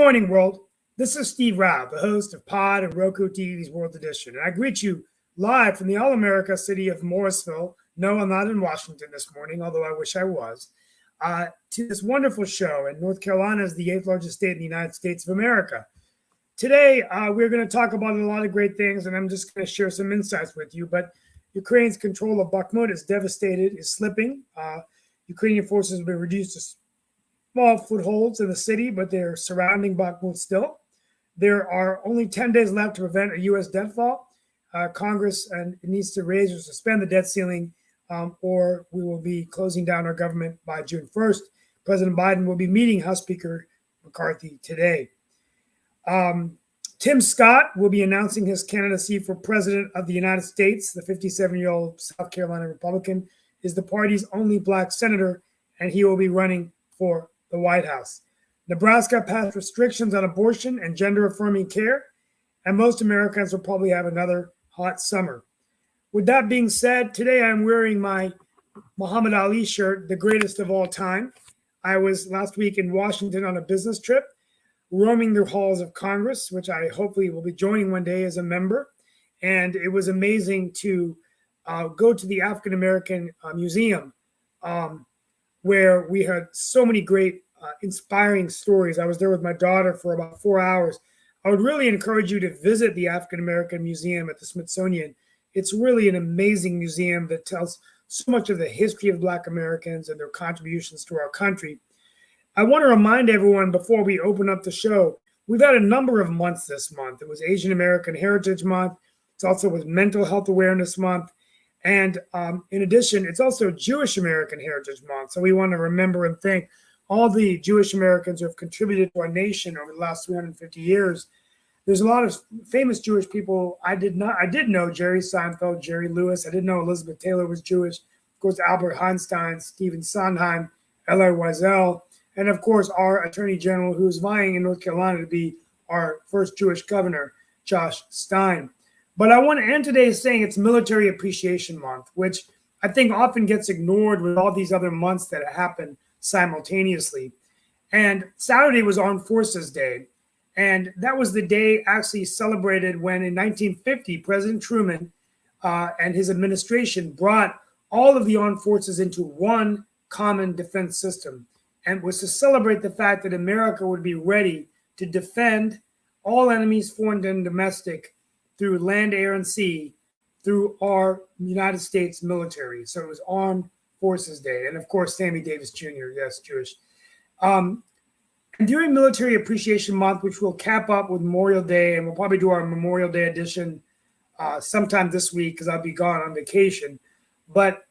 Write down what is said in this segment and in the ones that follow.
morning, world. This is Steve Rao, the host of Pod and Roku TV's World Edition, and I greet you live from the All America city of Morrisville. No, I'm not in Washington this morning, although I wish I was. To this wonderful show, and North Carolina is the 8th largest state in the United States of America. Today, we're going to talk about a lot of great things, and I'm just going to share some insights with you. But Ukraine's control of Bakhmut is devastated, is slipping. Ukrainian forces have been reduced to small footholds in the city, but they're surrounding Bakhmut still. There are only 10 days left to prevent a U.S. deadfall. Congress needs to raise or suspend the debt ceiling, or we will be closing down our government by June 1st. President Biden will be meeting House Speaker McCarthy today. Tim Scott will be announcing his candidacy for president of the United States. The 57-year-old South Carolina Republican is the party's only black senator, and he will be running for the White House. Nebraska passed restrictions on abortion and gender-affirming care, and most Americans will probably have another hot summer. With that being said, today I'm wearing my Muhammad Ali shirt, the greatest of all time. I was last week in Washington on a business trip, roaming the halls of Congress, which I hopefully will be joining one day as a member. And it was amazing to go to the African American Museum, where we had so many great inspiring stories. I was there with my daughter for about 4 hours. I would really encourage you to visit the African American Museum at the Smithsonian. It's really an amazing museum that tells so much of the history of Black Americans and their contributions to our country. I want to remind everyone before we open up the show, we've had a number of months this month. It was Asian American Heritage Month. It's also was Mental Health Awareness Month. And in addition, it's also Jewish American Heritage Month. So we want to remember and thank all the Jewish Americans who have contributed to our nation over the last 350 years. There's a lot of famous Jewish people. I did know Jerry Seinfeld, Jerry Lewis. I didn't know Elizabeth Taylor was Jewish. Of course, Albert Einstein, Stephen Sondheim, Elie Wiesel, and of course, our Attorney General, who's vying in North Carolina to be our first Jewish governor, Josh Stein. But I want to end today saying it's Military Appreciation Month, which I think often gets ignored with all these other months that happen simultaneously. And Saturday was Armed Forces Day. And that was the day actually celebrated when in 1950, President Truman and his administration brought all of the armed forces into one common defense system, and was to celebrate the fact that America would be ready to defend all enemies, foreign and domestic, through land, air, and sea, through our United States military. So it was Armed Forces Day. And of course, Sammy Davis Jr., yes, Jewish. And during Military Appreciation Month, which we'll cap up with Memorial Day, and we'll probably do our Memorial Day edition sometime this week because I'll be gone on vacation. But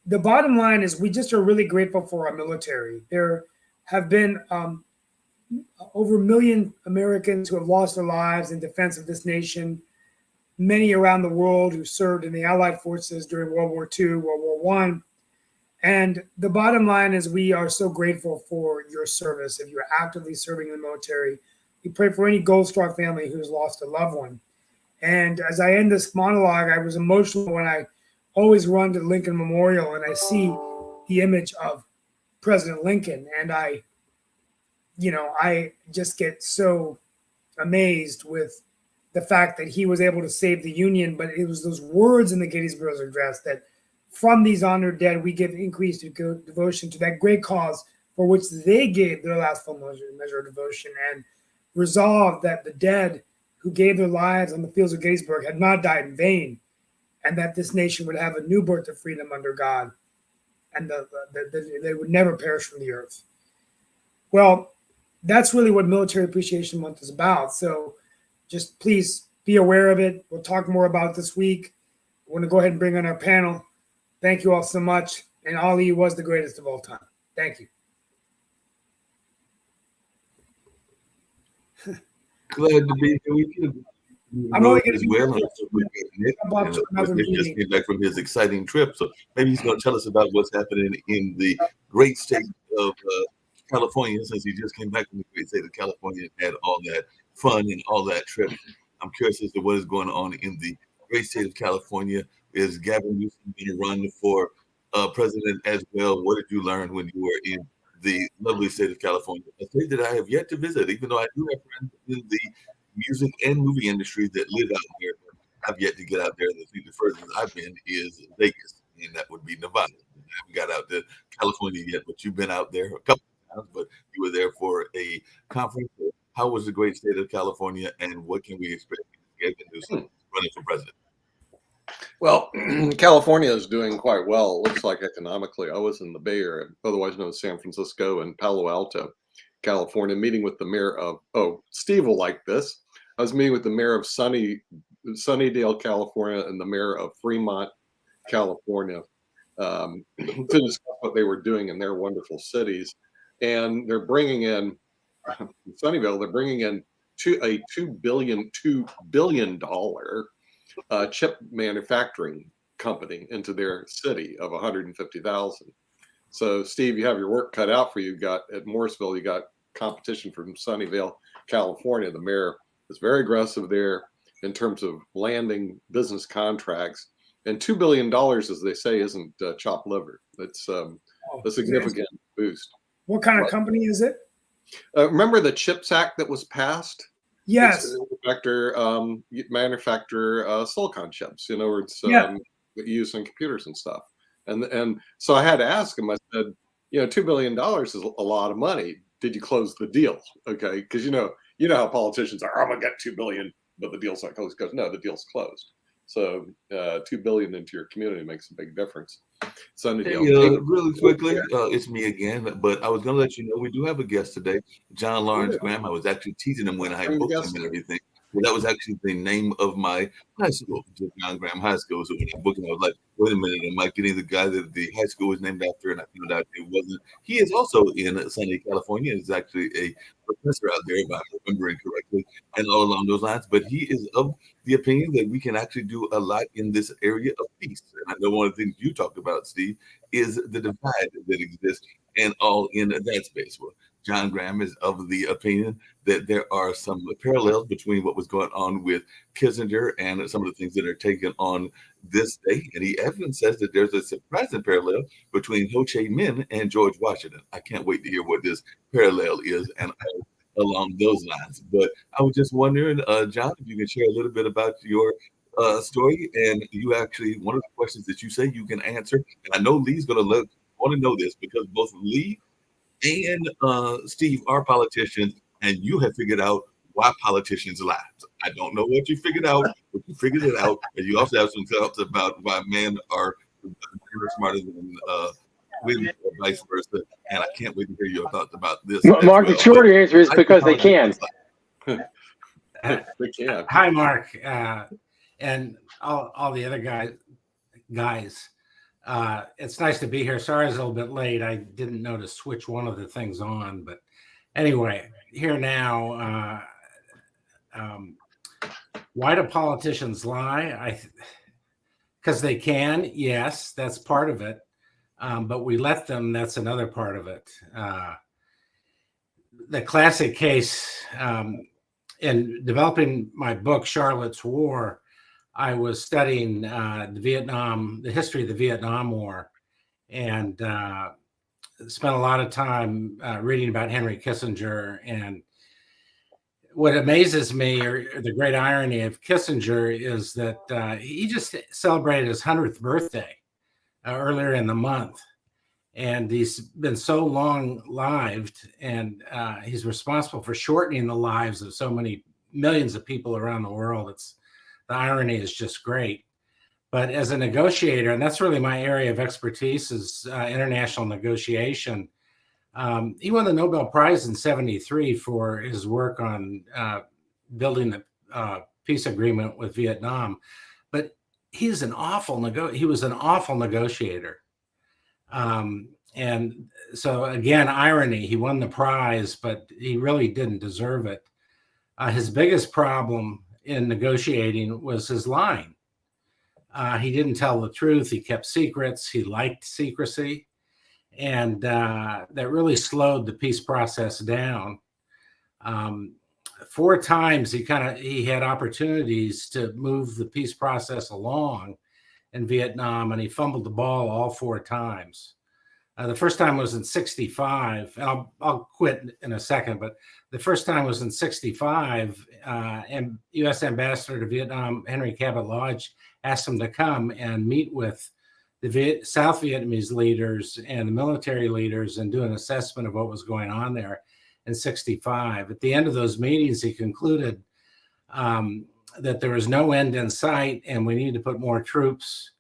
the bottom line is we just are really grateful for our military. There have been over 1 million Americans who have lost their lives in defense of this nation, many around the world who served in the Allied forces during World War II, World War I. And the bottom line is we are so grateful for your service. If you're actively serving in the military, we pray for any Gold Star family who's lost a loved one. And as I end this monologue, I was emotional when I always run to Lincoln Memorial and I see the image of President Lincoln. And I just get so amazed with the fact that he was able to save the Union. But it was those words in the Gettysburg Address that from these honored dead, we give increased devotion to that great cause for which they gave their last full measure of devotion, and resolved that the dead who gave their lives on the fields of Gettysburg had not died in vain, and that this nation would have a new birth of freedom under God, and they would never perish from the earth. Well, that's really what Military Appreciation Month is about. So just please be aware of it. We'll talk more about it this week. I want to go ahead and bring on our panel. Thank you all so much. And Ali was the greatest of all time. Thank you. Glad to be here with you. I'm only going to be well. Nick just came back from his exciting trip, so maybe he's going to tell us about what's happening in the great state of California, since he just came back from the great state of California and had all that fun and all that trip. I'm curious as to what is going on in the great state of California. Is Gavin Newsom going to run for president as well? What did you learn when you were in the lovely state of California, a state that I have yet to visit, even though I do have friends in the music and movie industry that live out here. I've yet to get out there. The furthest I've been is Vegas, and that would be Nevada. I haven't got out to California yet, but you've been out there a couple of times, but you were there for a conference. How was the great state of California, and what can we expect to get into running for president? Well, California is doing quite well, it looks like, economically. I was in the Bay Area, otherwise known as San Francisco and Palo Alto, California, meeting with the mayor of, Steve will like this. I was meeting with the mayor of Sunnydale, California, and the mayor of Fremont, California, to discuss what they were doing in their wonderful cities. And they're bringing in, Sunnyvale, they're bringing in a $2 billion chip manufacturing company into their city of 150,000. So, Steve, you have your work cut out for you. Got at Morrisville, you got competition from Sunnyvale, California. The mayor is very aggressive there in terms of landing business contracts. And $2 billion, as they say, isn't chopped liver. It's a significant boost. What kind of company is it? Remember the CHIPS Act that was passed? Yes. Manufacture silicon chips, where it's used in computers and stuff. And so I had to ask him, I said, $2 billion is a lot of money. Did you close the deal? Okay. Because you know how politicians are, I'm gonna get 2 billion, but the deal's not closed. Because no, the deal's closed. So 2 billion into your community makes a big difference. Really quickly, it's me again, but I was going to let you know we do have a guest today, John Lawrence Graham. I was actually teasing him when I booked him and everything. But that was actually the name of my high school, John Graham High School. So when I booked him, I was like, wait a minute, am I getting the guy that the high school was named after? And I found out it wasn't. He is also in sunny California. He's actually a professor out there, if I'm remembering correctly, and all along those lines. But he is of the opinion that we can actually do a lot in this area of peace. And I know one of the things you talked about, Steve, is the divide that exists and all in that space. Well, John Graham is of the opinion that there are some parallels between what was going on with Kissinger and some of the things that are taken on this day. And he even says that there's a surprising parallel between Ho Chi Minh and George Washington. I can't wait to hear what this parallel is and along those lines. But I was just wondering, John, if you can share a little bit about your story. And you actually, one of the questions that you say you can answer, and I know Lee's going to want to know this because both Lee and Steve are politicians, and you have figured out why politicians lie. I don't know what you figured out, but you figured it out. And you also have some thoughts about why men are smarter than women or vice versa. And I can't wait to hear your thoughts about this. Mark, the short answer is because they can. They can. Hi, Mark, and all the other guys. It's nice to be here. Sorry I was a little bit late. I didn't know to switch one of the things on, but anyway, here now. Why do politicians lie? Because they can. Yes, that's part of it. But we let them. That's another part of it. The classic case in developing my book, Charlotte's War, I was studying the history of the Vietnam War, and spent a lot of time reading about Henry Kissinger. And what amazes me, or the great irony of Kissinger, is that he just celebrated his 100th birthday earlier in the month. And he's been so long-lived, and he's responsible for shortening the lives of so many millions of people around the world. The irony is just great. But as a negotiator, and that's really my area of expertise, is international negotiation. He won the Nobel Prize in '73 for his work on building the peace agreement with Vietnam. But he was an awful negotiator. And so again, irony, he won the prize, but he really didn't deserve it. His biggest problem in negotiating was his lying. He didn't tell the truth. He kept secrets. He liked secrecy. And that really slowed the peace process down. 4 times he had opportunities to move the peace process along in Vietnam, and he fumbled the ball all 4 times. The first time was in 65, and I'll quit in a second, but the first time was in 65, and U.S. Ambassador to Vietnam, Henry Cabot Lodge, asked him to come and meet with the South Vietnamese leaders and the military leaders and do an assessment of what was going on there in 65. At the end of those meetings, he concluded that there was no end in sight and we need to put more troops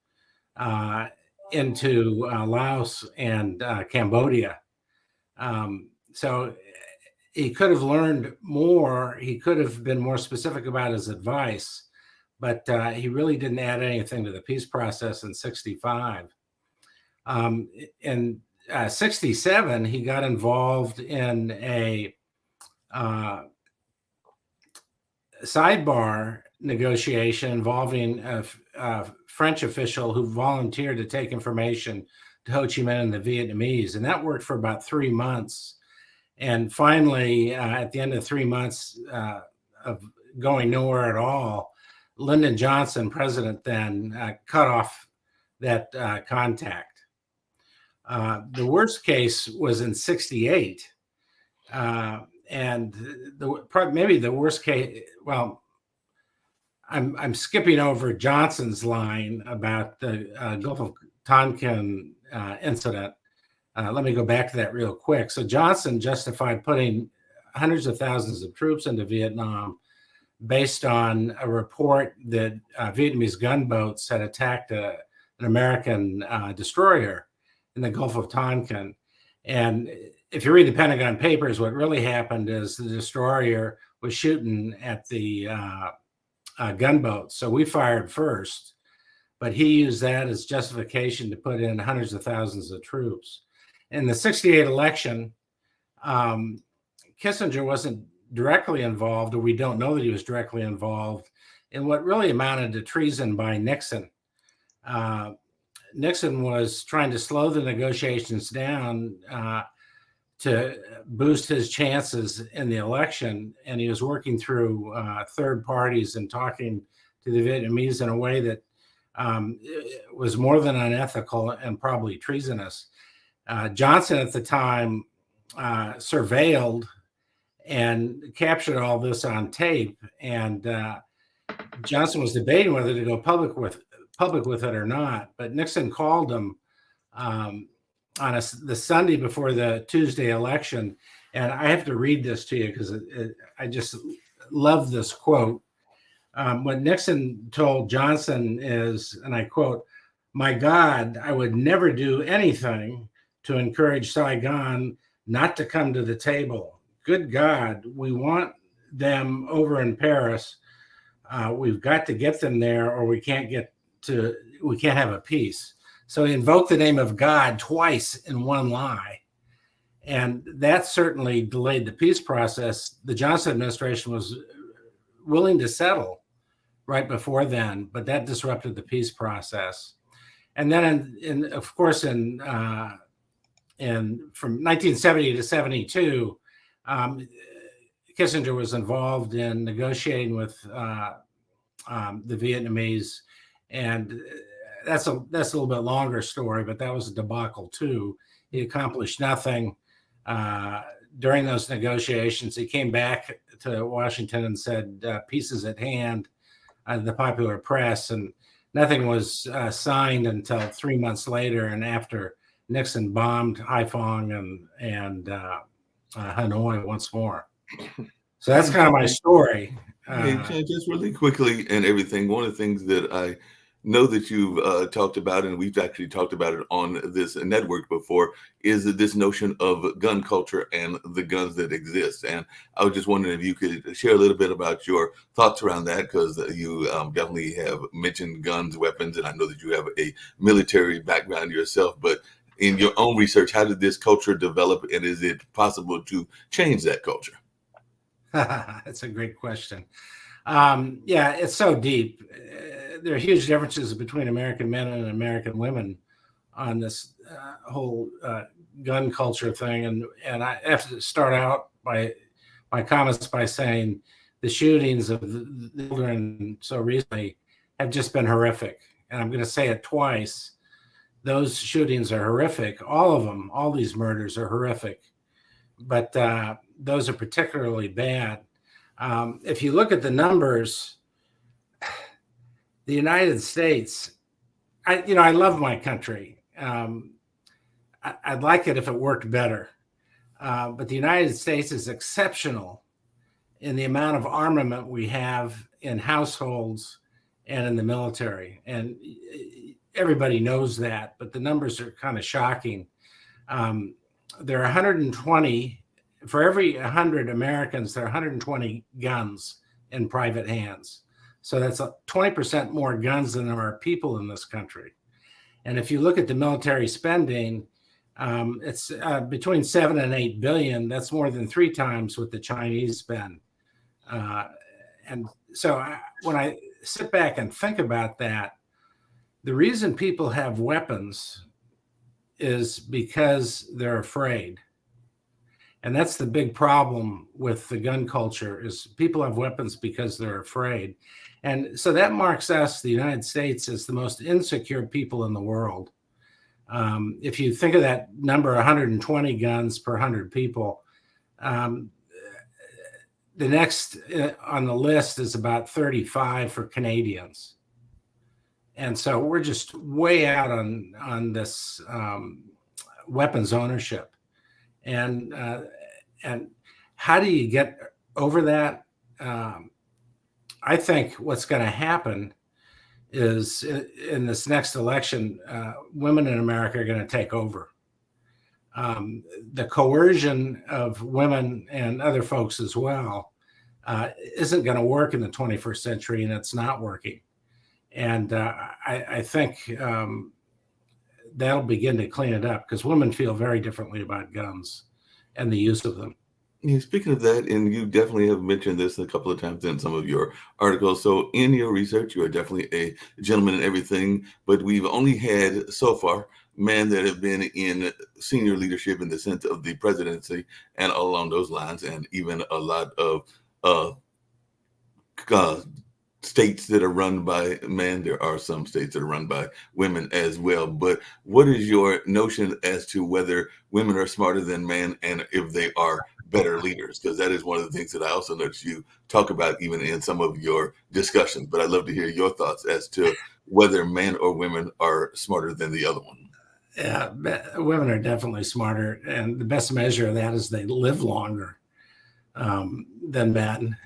into Laos and Cambodia. So he could have learned more. He could have been more specific about his advice, but he really didn't add anything to the peace process in 65. In 67, he got involved in a sidebar negotiation involving a French official who volunteered to take information to Ho Chi Minh and the Vietnamese. And that worked for about 3 months. And finally, at the end of 3 months of going nowhere at all, Lyndon Johnson, president then, cut off that contact. The worst case was in 68. And maybe the worst case, well, I'm skipping over Johnson's line about the Gulf of Tonkin incident. Let me go back to that real quick. So Johnson justified putting hundreds of thousands of troops into Vietnam based on a report that Vietnamese gunboats had attacked an American destroyer in the Gulf of Tonkin. And if you read the Pentagon Papers, what really happened is the destroyer was shooting at the gunboats. So we fired first, but he used that as justification to put in hundreds of thousands of troops. In the 68 election, Kissinger wasn't directly involved, or we don't know that he was directly involved in what really amounted to treason by Nixon. Nixon was trying to slow the negotiations down to boost his chances in the election. And he was working through third parties and talking to the Vietnamese in a way that was more than unethical and probably treasonous. Johnson at the time surveilled and captured all this on tape. And Johnson was debating whether to go public with it or not. But Nixon called him on the Sunday before the Tuesday election. And I have to read this to you because I just love this quote. What Nixon told Johnson is, and I quote, "My God, I would never do anything to encourage Saigon not to come to the table. Good God, we want them over in Paris. We've got to get them there or we can't have a peace." So he invoked the name of God twice in one lie. And that certainly delayed the peace process. The Johnson administration was willing to settle right before then, but that disrupted the peace process. And then, of course, from 1970 to 72, Kissinger was involved in negotiating with the Vietnamese, and that's a little bit longer story, but that was a debacle too. He accomplished nothing during those negotiations. He came back to Washington and said, "Peace is at hand," the popular press, and nothing was signed until 3 months later, and after Nixon bombed Haiphong and Hanoi once more. So that's kind of my story. Just really quickly and everything. One of the things that I know that you've talked about, and we've actually talked about it on this network before, is this notion of gun culture and the guns that exist. And I was just wondering if you could share a little bit about your thoughts around that, because you definitely have mentioned guns, weapons, and I know that you have a military background yourself. But in your own research, how did this culture develop, and is it possible to change that culture? That's a great question. Yeah, it's so deep. There are huge differences between American men and American women on this whole gun culture thing. And I have to start out by my comments by saying the shootings of the children so recently have just been horrific. And I'm going to say it twice. those shootings are horrific. All of them, all these murders are horrific, but those are particularly bad. If you look at the numbers, the United States, I love my country. I'd like it if it worked better. But the United States is exceptional in the amount of armament we have in households and in the military. And everybody knows that, but the numbers are kind of shocking. There are 120, for every 100 Americans, there are 120 guns in private hands. So that's 20% more guns than there are people in this country. And if you look at the military spending, it's between 7 and 8 billion. That's more than 3 times what the Chinese spend. And so when I sit back and think about that, the reason people have weapons is because they're afraid. And that's the big problem with the gun culture, is people have weapons because they're afraid. And so that marks us, the United States, as the most insecure people in the world. If you think of that number, 120 guns per 100 people, the next on the list is about 35 for Canadians. And so we're just way out on this weapons ownership. And how do you get over that? I think what's going to happen is in this next election, women in America are going to take over. The coercion of women and other folks as well isn't going to work in the 21st century, and it's not working. And I think that'll begin to clean it up, because women feel very differently about guns and the use of them. Yeah, speaking of that, and you definitely have mentioned this a couple of times in some of your articles. So in your research, you are definitely a gentleman in everything, but we've only had so far men that have been in senior leadership in the sense of the presidency and along those lines, and even a lot of states that are run by men. There are some states that are run by women as well. But what is your notion as to whether women are smarter than men, and if they are better leaders? Because that is one of the things that I also noticed you talk about even in some of your discussions. But I'd love to hear your thoughts as to whether men or women are smarter than the other one. Yeah, women are definitely smarter, and the best measure of that is they live longer than men.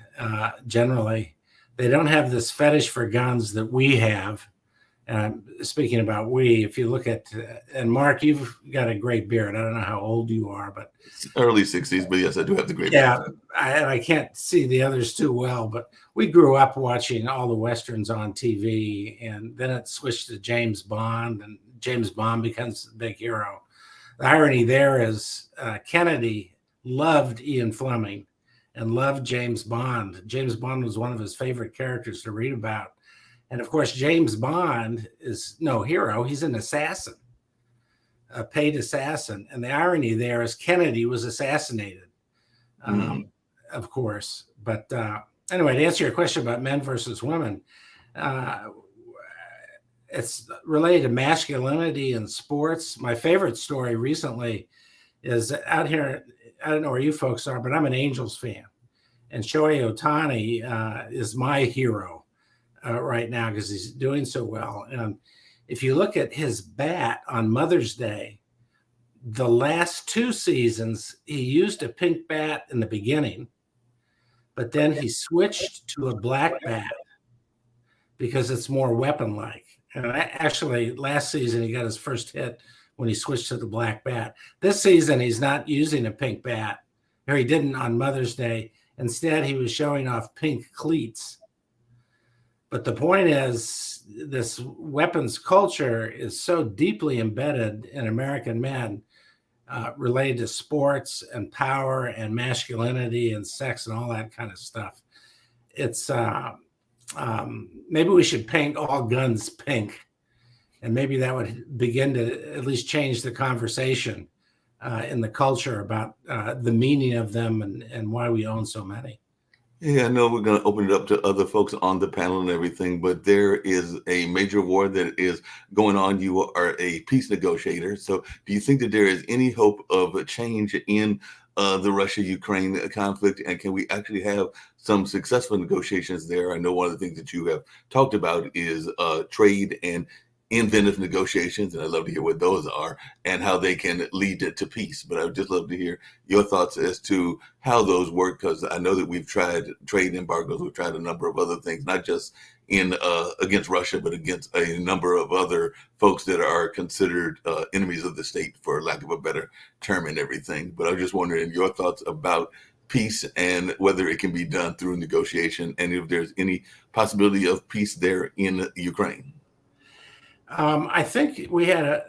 Generally, they don't have this fetish for guns that we have. And I'm speaking about we. If you look at, and Mark, you've got a great beard. I don't know how old you are, but Early 60s. But yes, I do have the great yeah. beard. I can't see the others too well, but we grew up watching all the Westerns on TV, and then it switched to James Bond, and James Bond becomes the big hero. The irony there is Kennedy loved Ian Fleming and loved James Bond. James Bond was one of his favorite characters to read about. And of course, James Bond is no hero. He's an assassin, a paid assassin. And the irony there is Kennedy was assassinated, of course. But anyway, to answer your question about men versus women, it's related to masculinity in sports. My favorite story recently is out here. I don't know where you folks are, but I'm an Angels fan. And Shohei Ohtani is my hero right now because he's doing so well. And if you look at his bat on Mother's Day, the last 2 seasons, he used a pink bat in the beginning, but then he switched to a black bat because it's more weapon-like. And actually, last season, he got his first hit when he switched to the black bat. This season, he's not using a pink bat, or he didn't on Mother's Day. Instead, he was showing off pink cleats. But the point is, this weapons culture is so deeply embedded in American men, related to sports and power and masculinity and sex and all that kind of stuff. It's maybe we should paint all guns pink, and maybe that would begin to at least change the conversation in the culture about the meaning of them and why we own so many. Yeah, I know we're going to open it up to other folks on the panel and everything, but there is a major war that is going on. You are a peace negotiator. So do you think that there is any hope of a change in the Russia-Ukraine conflict? And can we actually have some successful negotiations there? I know one of the things that you have talked about is trade and inventive negotiations, and I'd love to hear what those are and how they can lead to peace. But I would just love to hear your thoughts as to how those work, because I know that we've tried trade embargoes, we've tried a number of other things, not just in against Russia, but against a number of other folks that are considered enemies of the state, for lack of a better term, and everything. But I was just wondering your thoughts about peace and whether it can be done through negotiation, and if there's any possibility of peace there in Ukraine. I think we had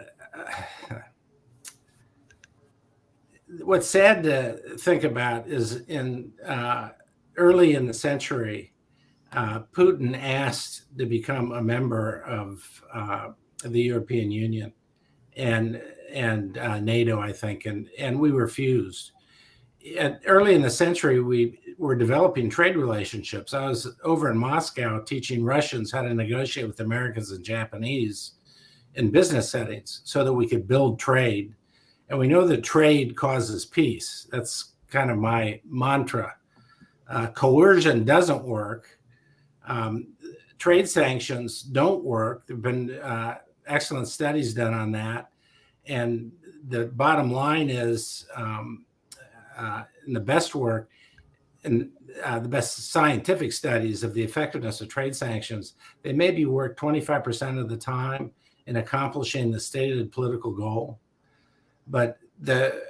what's sad to think about is in early in the century, Putin asked to become a member of the European Union and NATO, I think, and we refused. Early in the century, we were developing trade relationships. I was over in Moscow teaching Russians how to negotiate with Americans and Japanese in business settings so that we could build trade. And we know that trade causes peace. That's kind of my mantra. Coercion doesn't work. Trade sanctions don't work. There have been excellent studies done on that. And the bottom line is, in the best work and the best scientific studies of the effectiveness of trade sanctions, they maybe work 25% of the time in accomplishing the stated political goal. But the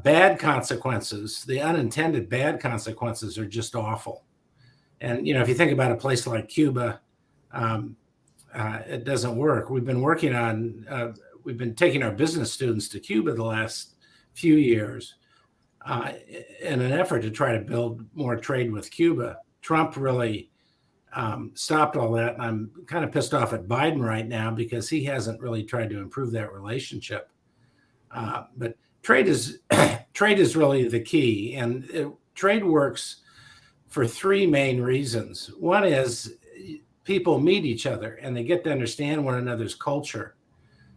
bad consequences, the unintended bad consequences, are just awful. And, if you think about a place like Cuba, it doesn't work. We've been taking our business students to Cuba the last few years in an effort to try to build more trade with Cuba. Trump really stopped all that. And I'm kind of pissed off at Biden right now because he hasn't really tried to improve that relationship. But trade is really the key. And trade works for three main reasons. One is people meet each other and they get to understand one another's culture.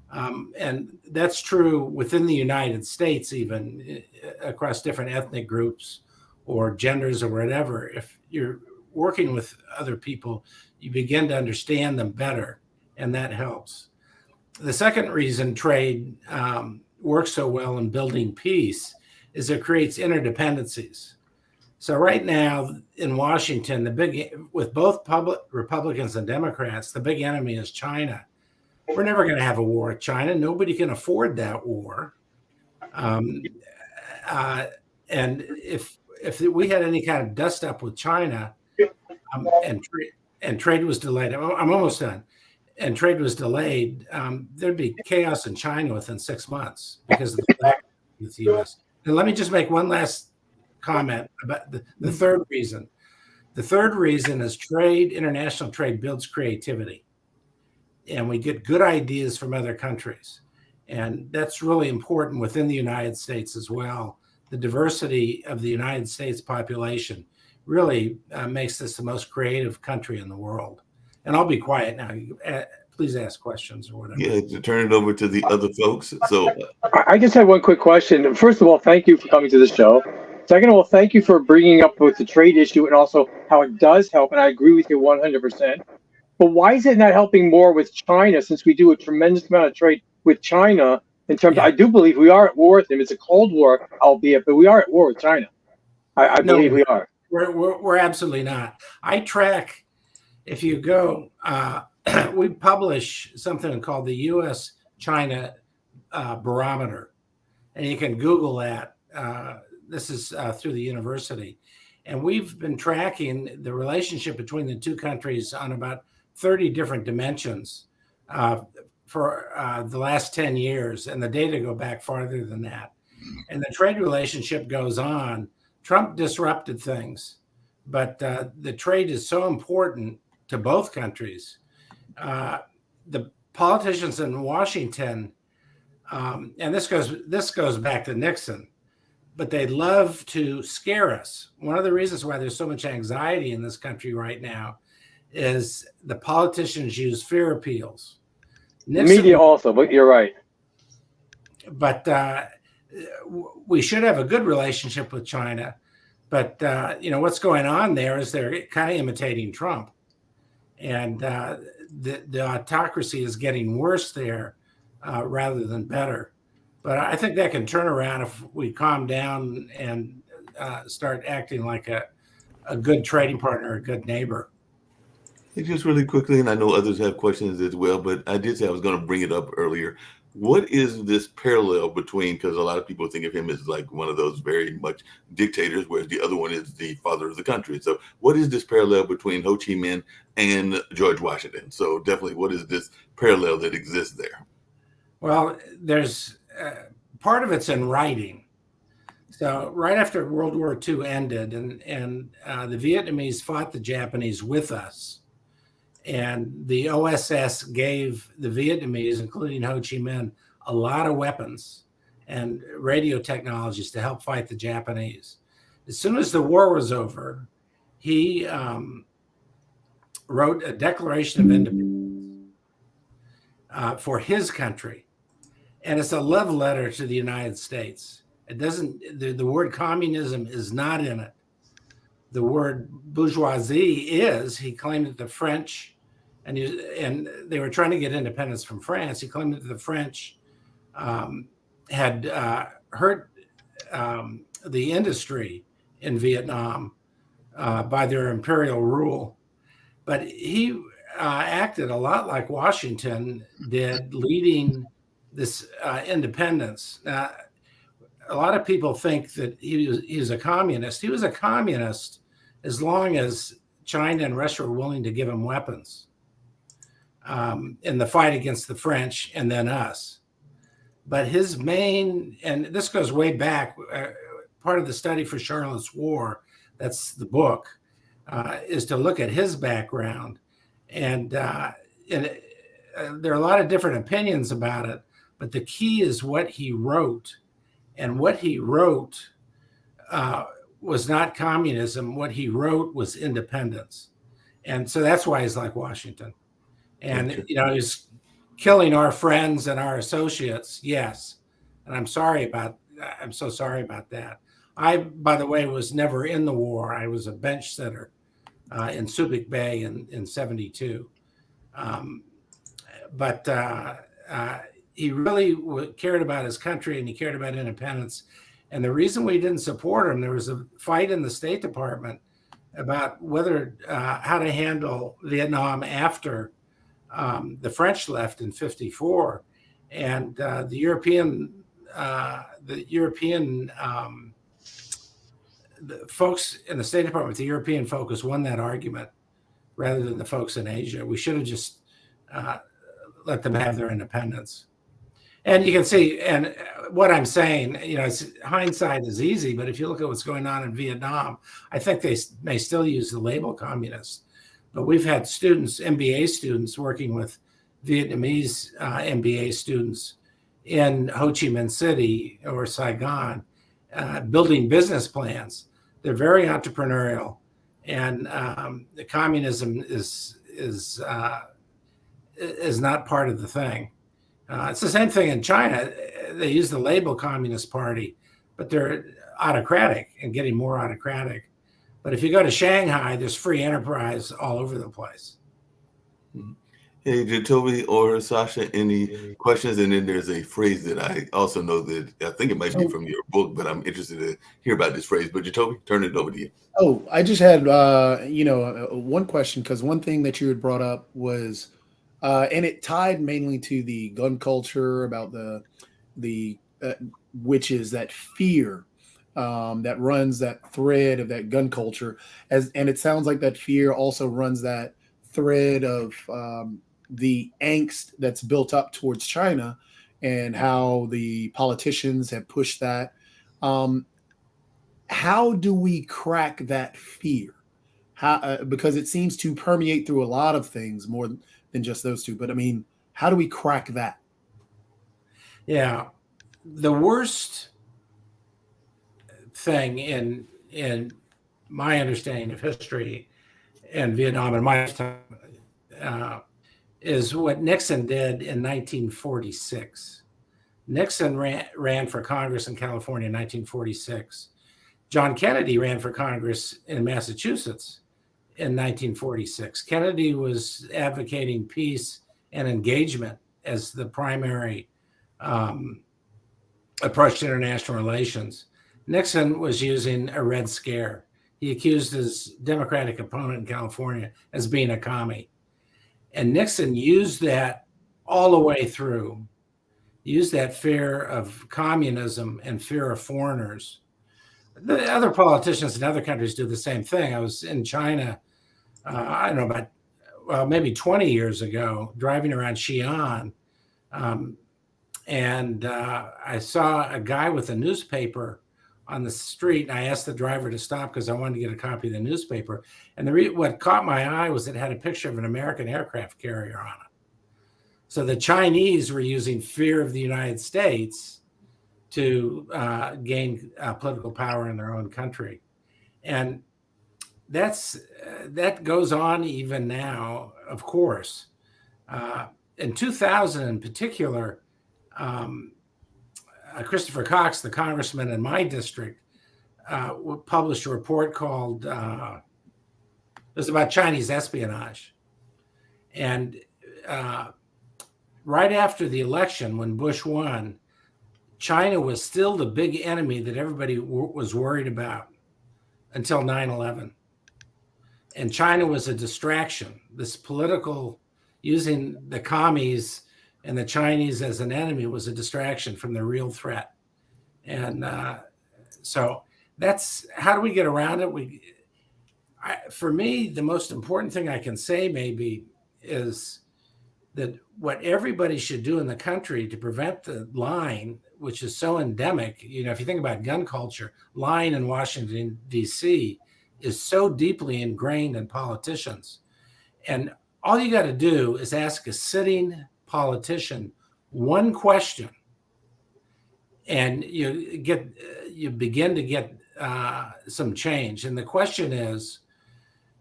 And that's true within the United States, even across different ethnic groups or genders or whatever. If you're working with other people, you begin to understand them better, and that helps. The second reason trade works so well in building peace is it creates interdependencies. So right now in Washington, with both Republicans and Democrats, the big enemy is China. We're never going to have a war with China. Nobody can afford that war. And if we had any kind of dust up with China and trade was delayed, I'm almost done, and trade was delayed, there'd be chaos in China within 6 months because of the fact with the U.S. And let me just make one last comment about the third reason. The third reason is international trade builds creativity. And we get good ideas from other countries. And that's really important within the United States as well. The diversity of the United States population really makes this the most creative country in the world. And I'll be quiet now. Please ask questions or whatever. Yeah, to turn it over to the other folks. So I just have one quick question. First of all, thank you for coming to the show. Second of all, thank you for bringing up with the trade issue and also how it does help. And I agree with you 100%. But why is it not helping more with China, since we do a tremendous amount of trade with China in terms of, I do believe we are at war with them. It's a Cold War, albeit, but we are at war with China. I believe we are. We're absolutely not. I track, if you go, we publish something called the U.S.-China Barometer, and you can Google that. This is through the university. And we've been tracking the relationship between the two countries on about 30 different dimensions for the last 10 years. And the data go back farther than that. And the trade relationship goes on. Trump disrupted things, but the trade is so important to both countries. The politicians in Washington, and this goes back to Nixon, but they love to scare us. One of the reasons why there's so much anxiety in this country right now is the politicians use fear appeals. Media also, but you're right. But we should have a good relationship with China. But what's going on there is they're kind of imitating Trump, and the autocracy is getting worse there rather than better. But I think that can turn around if we calm down and start acting like a good trading partner, a good neighbor. Hey, just really quickly, and I know others have questions as well, but I did say I was going to bring it up earlier. What is this parallel between, because a lot of people think of him as like one of those very much dictators, whereas the other one is the father of the country. So what is this parallel between Ho Chi Minh and George Washington? So definitely, what is this parallel that exists there? Well, there's part of it's in writing. So right after World War II ended and the Vietnamese fought the Japanese with us, and the OSS gave the Vietnamese, including Ho Chi Minh, a lot of weapons and radio technologies to help fight the Japanese. As soon as the war was over, he wrote a Declaration of Independence for his country. And it's a love letter to the United States. It doesn't, the word communism is not in it. The word bourgeoisie is. He claimed that the French, and they were trying to get independence from France. He claimed that the French had hurt the industry in Vietnam by their imperial rule. But he acted a lot like Washington did, leading this independence. Now, a lot of people think that he was a communist. He was a communist as long as China and Russia were willing to give him weapons in the fight against the French and then us. But his main, and this goes way back, part of the study for Charlotte's War, that's the book, is to look at his background. And there are a lot of different opinions about it, but the key is what he wrote. And what he wrote was not communism. What he wrote was independence. And so that's why he's like Washington. And, he's killing our friends and our associates. Yes. And I'm so sorry about that. I, by the way, was never in the war. I was a bench sitter in Subic Bay in 72. But he really cared about his country and he cared about independence. And the reason we didn't support him, there was a fight in the State Department about whether how to handle Vietnam after the French left in 54, and the European the folks in the State Department, the European focus won that argument rather than the folks in Asia. We should have just let them have their independence. And you can see, and what I'm saying, hindsight is easy, but if you look at what's going on in Vietnam, I think they may still use the label communist. But we've had students, MBA students, working with Vietnamese MBA students in Ho Chi Minh City or Saigon, building business plans. They're very entrepreneurial, and the communism is not part of the thing. It's the same thing in China. They use the label Communist Party, but they're autocratic and getting more autocratic. But if you go to Shanghai, there's free enterprise all over the place. Hey, Jacoby or Sasha, any questions? And then there's a phrase that I also know that I think it might be from your book, but I'm interested to hear about this phrase. But Jacoby, turn it over to you. Oh, I just had, one question, because one thing that you had brought up was, and it tied mainly to the gun culture, about the which is that fear that runs that thread of that gun culture, and it sounds like that fear also runs that thread of the angst that's built up towards China and how the politicians have pushed that. How do we crack that fear? Because it seems to permeate through a lot of things more than just those two. But I mean, how do we crack that? Yeah, the worst thing in my understanding of history and Vietnam in my time is what Nixon did in 1946. Nixon ran for Congress in California in 1946. John Kennedy ran for Congress in Massachusetts in 1946. Kennedy was advocating peace and engagement as the primary approach to international relations. Nixon was using a Red Scare. He accused his Democratic opponent in California as being a commie. And Nixon used that all the way through, used that fear of communism and fear of foreigners. The other politicians in other countries do the same thing. I was in China, I don't know, maybe 20 years ago, driving around Xi'an. And I saw a guy with a newspaper on the street, and I asked the driver to stop because I wanted to get a copy of the newspaper. And what caught my eye was it had a picture of an American aircraft carrier on it. So the Chinese were using fear of the United States to gain political power in their own country. And that goes on even now, of course. In 2000 in particular, Christopher Cox, the congressman in my district, published a report called, it was about Chinese espionage. And right after the election, when Bush won, China was still the big enemy that everybody was worried about until 9/11. And China was a distraction. This political, using the commies and the Chinese as an enemy was a distraction from the real threat. And so that's, how do we get around it? For me, the most important thing I can say maybe is that what everybody should do in the country to prevent the lying, which is so endemic, if you think about gun culture, lying in Washington, D.C. is so deeply ingrained in politicians. And all you got to do is ask a sitting politician one question, and you begin to get some change. And the question is,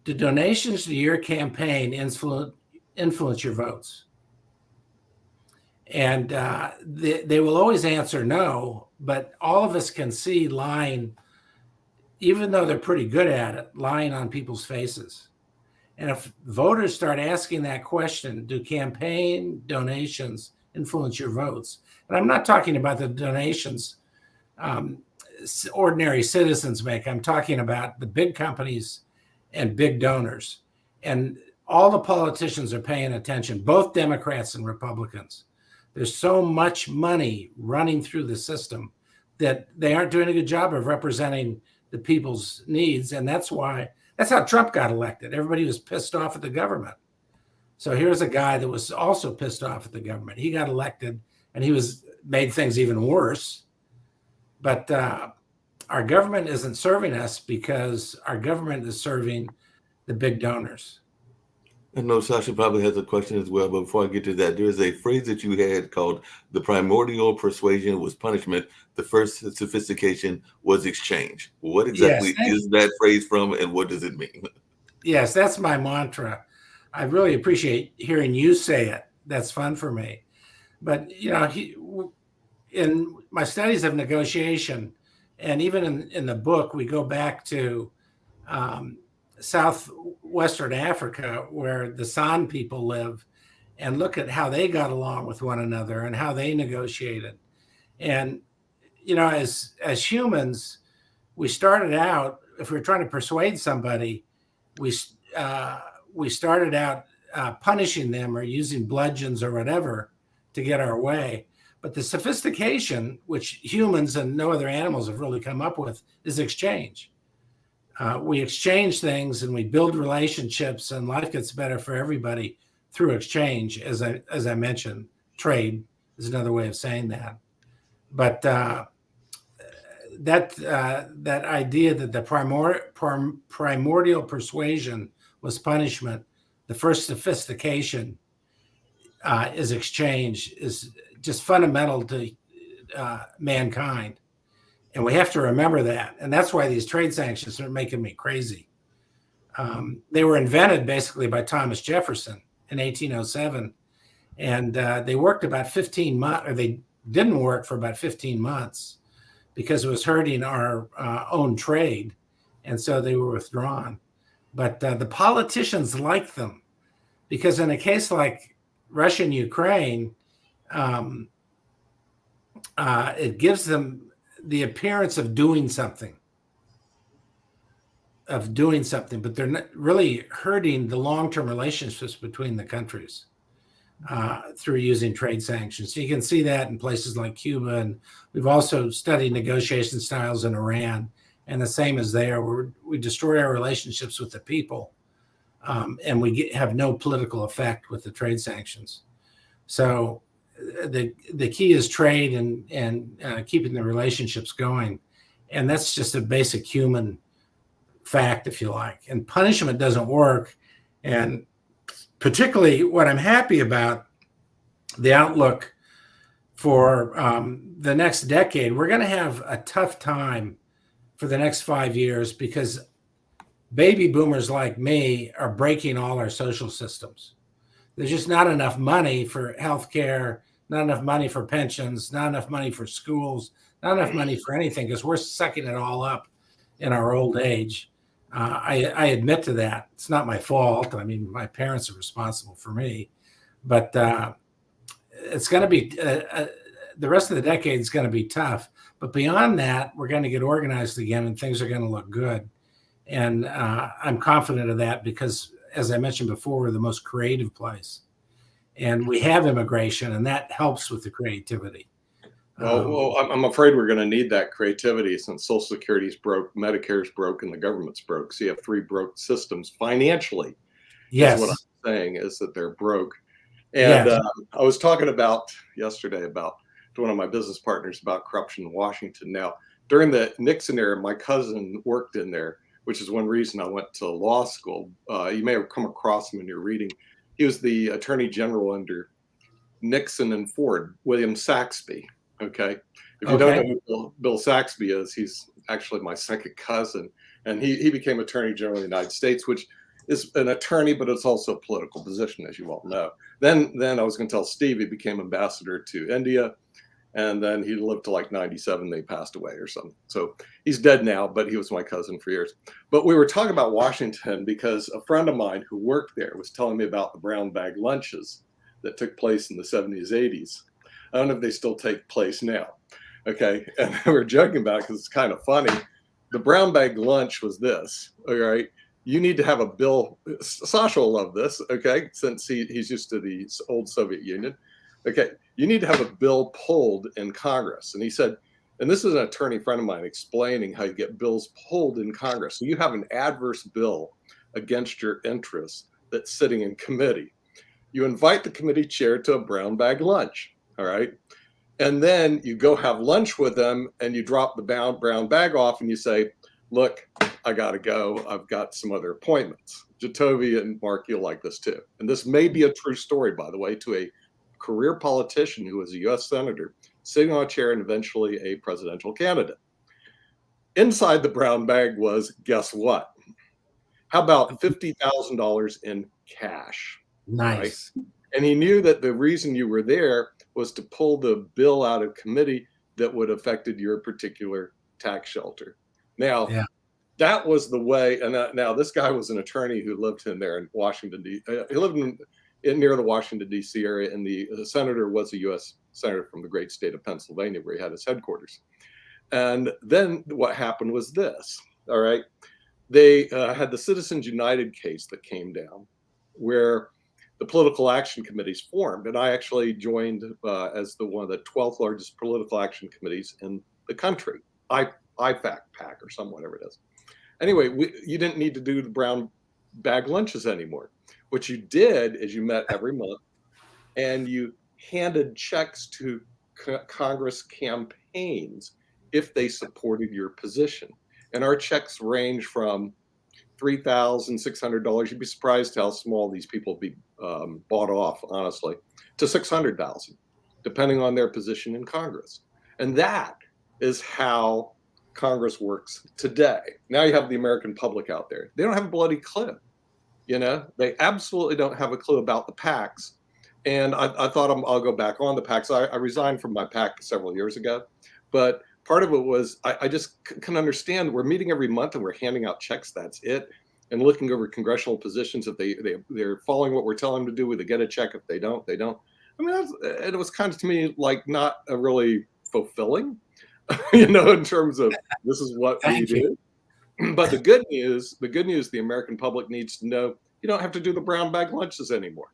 do donations to your campaign influence your votes? And they will always answer no, but all of us can see lying, even though they're pretty good at it, lying on people's faces. And if voters start asking that question, do campaign donations influence your votes? And I'm not talking about the donations ordinary citizens make. I'm talking about the big companies and big donors. And all the politicians are paying attention, both Democrats and Republicans. There's so much money running through the system that they aren't doing a good job of representing the people's needs. And that's how Trump got elected. Everybody was pissed off at the government. So here's a guy that was also pissed off at the government. He got elected and made things even worse. But our government isn't serving us because our government is serving the big donors. I know Sasha probably has a question as well, but before I get to that, there's a phrase that you had called the primordial persuasion was punishment. The first sophistication was exchange. What exactly is that phrase from, and what does it mean? Yes, that's my mantra. I really appreciate hearing you say it. That's fun for me. But, in my studies of negotiation, and even in the book, we go back to southwestern Africa, where the San people live, and look at how they got along with one another and how they negotiated. And, as humans, we started out, if we were trying to persuade somebody, we started out punishing them or using bludgeons or whatever to get our way. But the sophistication, which humans and no other animals have really come up with, is exchange. We exchange things and we build relationships, and life gets better for everybody through exchange. As I mentioned, trade is another way of saying that. But that idea that the primordial persuasion was punishment, the first sophistication is exchange, is just fundamental to mankind. And we have to remember that. And that's why these trade sanctions are making me crazy. They were invented basically by Thomas Jefferson in 1807. And they worked about 15 months, or they didn't work for about 15 months because it was hurting our own trade. And so they were withdrawn. But the politicians like them because in a case like Russia and Ukraine, it gives them the appearance of doing something, but they're not really hurting the long-term relationships between the countries through using trade sanctions. So you can see that in places like Cuba, and we've also studied negotiation styles in Iran, and the same is there, where we destroy our relationships with the people, and we have no political effect with the trade sanctions. So the key is trade and keeping the relationships going. And that's just a basic human fact, if you like. And punishment doesn't work. And particularly what I'm happy about, the outlook for the next decade, we're going to have a tough time for the next 5 years because baby boomers like me are breaking all our social systems. There's just not enough money for healthcare, not enough money for pensions, not enough money for schools, not enough money for anything because we're sucking it all up in our old age. I admit to that. It's not my fault. I mean, my parents are responsible for me, but it's going to be the rest of the decade is going to be tough. But beyond that, we're going to get organized again and things are going to look good. And I'm confident of that because, as I mentioned before, we're the most creative place. And we have immigration, and that helps with the creativity. Well, I'm afraid we're going to need that creativity since Social Security's broke, Medicare's broke, and the government's broke. So you have three broke systems financially. Yes. What I'm saying is that they're broke. And yes. I was talking yesterday to one of my business partners about corruption in Washington. Now, during the Nixon era, my cousin worked in there, which is one reason I went to law school. You may have come across him in your reading. He was the attorney general under Nixon and Ford, William Saxby. Okay. If you don't know who Bill Saxby is, he's actually my second cousin. And he became attorney general of the United States, which is an attorney, but it's also a political position, as you all know. Then I was going to tell Steve, he became ambassador to India. And then he lived to like 97, they passed away or something. So he's dead now, but he was my cousin for years. But we were talking about Washington because a friend of mine who worked there was telling me about the brown bag lunches that took place in the 70s, 80s. I don't know if they still take place now. Okay. And we were joking about it because it's kind of funny. The brown bag lunch was this. All right. You need to have a bill. Sasha will love this. Okay. Since he's used to the old Soviet Union. Okay. You need to have a bill pulled in Congress. And he said, and this is an attorney friend of mine explaining how you get bills pulled in Congress. So you have an adverse bill against your interests that's sitting in committee. You invite the committee chair to a brown bag lunch. All right. And then you go have lunch with them and you drop the brown bag off and you say, look, I got to go. I've got some other appointments. Jatovia and Mark, you'll like this too. And this may be a true story, by the way, to a career politician who was a U.S. senator sitting on a chair and eventually a presidential candidate. Inside the brown bag was, guess what? How about $50,000 in cash? Nice. Right? And he knew that the reason you were there was to pull the bill out of committee that would have affected your particular tax shelter. Now, that was the way. And now this guy was an attorney who lived in there in Washington. He lived near the Washington, D.C. area. And the senator was a U.S. senator from the great state of Pennsylvania, where he had his headquarters. And then what happened was this. All right. They had the Citizens United case that came down where the political action committees formed. And I actually joined as one of the 12th largest political action committees in the country, IFAC PAC or some whatever it is. Anyway, you didn't need to do the brown bag lunches anymore. What you did is you met every month and you handed checks to Congress campaigns if they supported your position. And our checks range from $3,600. You'd be surprised how small these people be bought off, honestly, to $600,000, depending on their position in Congress. And that is how Congress works today. Now you have the American public out there. They don't have a bloody clue. They absolutely don't have a clue about the PACs. And I thought I'll go back on the PACs. I resigned from my PAC several years ago, but part of it was I just can understand we're meeting every month and we're handing out checks. That's it. And looking over congressional positions. If they're following what we're telling them to do, they get a check. If they don't, they don't. I mean, it was kind of to me like not a really fulfilling, in terms of this is what we do. But the good news, the American public needs to know you don't have to do the brown bag lunches anymore.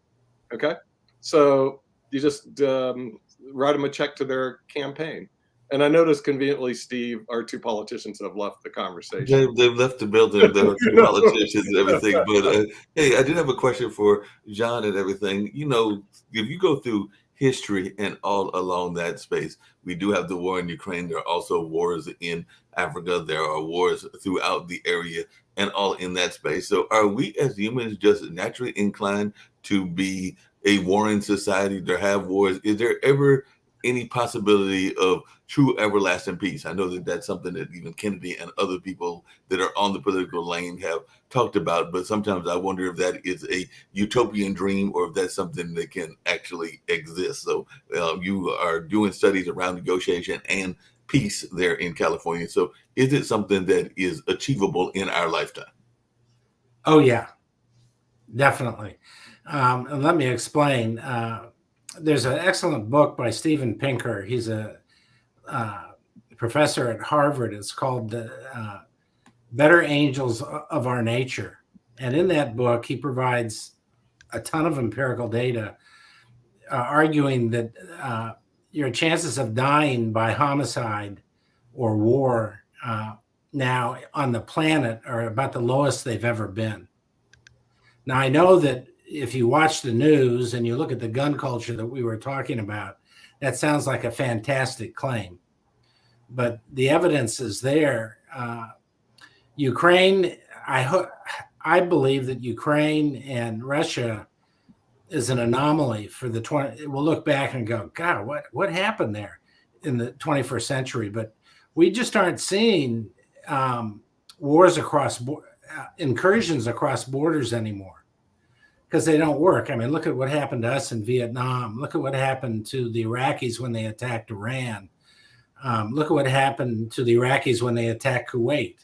Okay, so you just write them a check to their campaign. And I noticed conveniently, Steve, our two politicians have left the conversation. They've left the building, the two politicians and everything. But hey, I did have a question for John and everything. If you go through history and all along that space, we do have the war in Ukraine. There are also wars in Africa. There are wars throughout the area and all in that space. So are we as humans just naturally inclined to be a warring society, to have wars? Is there ever any possibility of true everlasting peace? I know that that's something that even Kennedy and other people that are on the political lane have talked about, but sometimes I wonder if that is a utopian dream or if that's something that can actually exist. So you are doing studies around negotiation and peace there in California. So is it something that is achievable in our lifetime? Oh, yeah, definitely. And let me explain. There's an excellent book by Steven Pinker. He's a professor at Harvard. It's called Better Angels of Our Nature. And in that book, he provides a ton of empirical data arguing that your chances of dying by homicide or war now on the planet are about the lowest they've ever been. Now, I know that if you watch the news and you look at the gun culture that we were talking about, that sounds like a fantastic claim. But the evidence is there. Ukraine, I believe that Ukraine and Russia is an anomaly for the 20. We'll look back and go, God, what happened there in the 21st century? But we just aren't seeing wars incursions across borders anymore, because they don't work. I mean, look at what happened to us in Vietnam. Look at what happened to the Iraqis when they attacked Iran. Look at what happened to the Iraqis when they attacked Kuwait.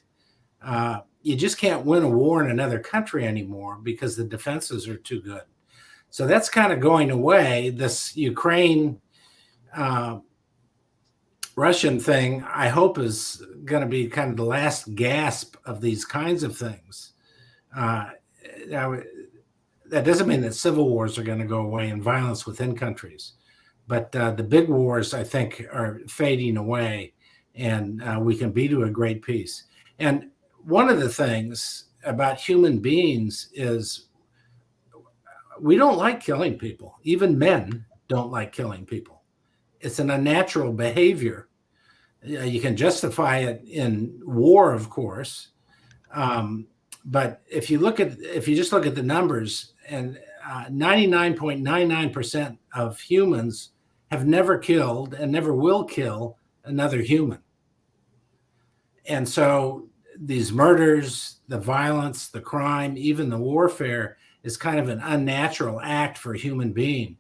You just can't win a war in another country anymore because the defenses are too good. So that's kind of going away. This Ukraine Russian thing, I hope, is going to be kind of the last gasp of these kinds of things. That doesn't mean that civil wars are going to go away and violence within countries. But the big wars, I think, are fading away, and we can be to a great peace. And one of the things about human beings is we don't like killing people. Even men don't like killing people. It's an unnatural behavior. You can justify it in war, of course. But if you just look at the numbers, and 99.99% of humans have never killed and never will kill another human. And so these murders, the violence, the crime, even the warfare is kind of an unnatural act for a human being.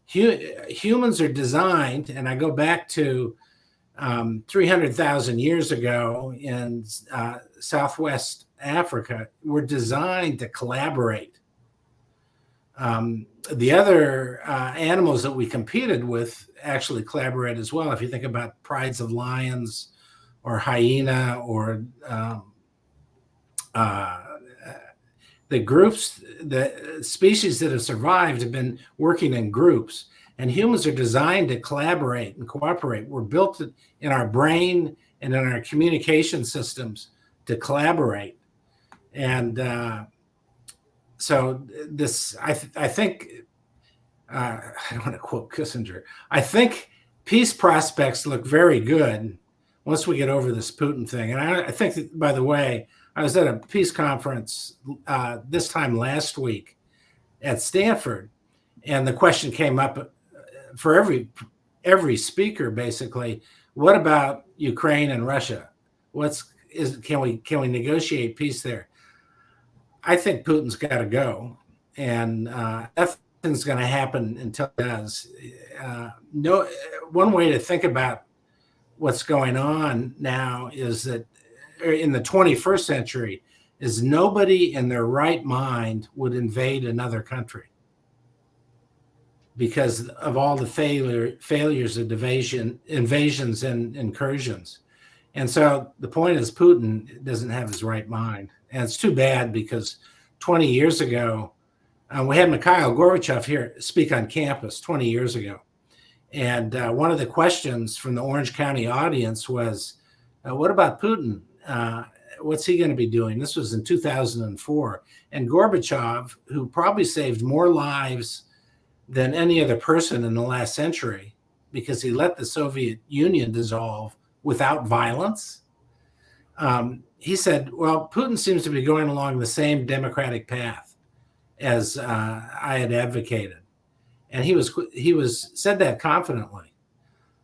Humans are designed, and I go back to 300,000 years ago in Southwest Africa, were designed to collaborate. The other animals that we competed with actually collaborate as well. If you think about prides of lions or hyena or the groups, the species that have survived have been working in groups, and humans are designed to collaborate and cooperate. We're built in our brain and in our communication systems to collaborate. And so this, I think, I don't want to quote Kissinger, I think peace prospects look very good once we get over this Putin thing. And I think that, by the way, I was at a peace conference this time last week at Stanford, and the question came up for every speaker, basically, what about Ukraine and Russia? can we negotiate peace there? I think Putin's got to go, and nothing's going to happen until it does. No, one way to think about what's going on now is that in the 21st century is nobody in their right mind would invade another country because of all the failures of invasions and incursions. And so the point is Putin doesn't have his right mind. And it's too bad because 20 years ago, we had Mikhail Gorbachev here speak on campus 20 years ago. And one of the questions from the Orange County audience was, what about Putin? What's he going to be doing? This was in 2004. And Gorbachev, who probably saved more lives than any other person in the last century because he let the Soviet Union dissolve without violence, he said, well, Putin seems to be going along the same democratic path as I had advocated. And he said that confidently.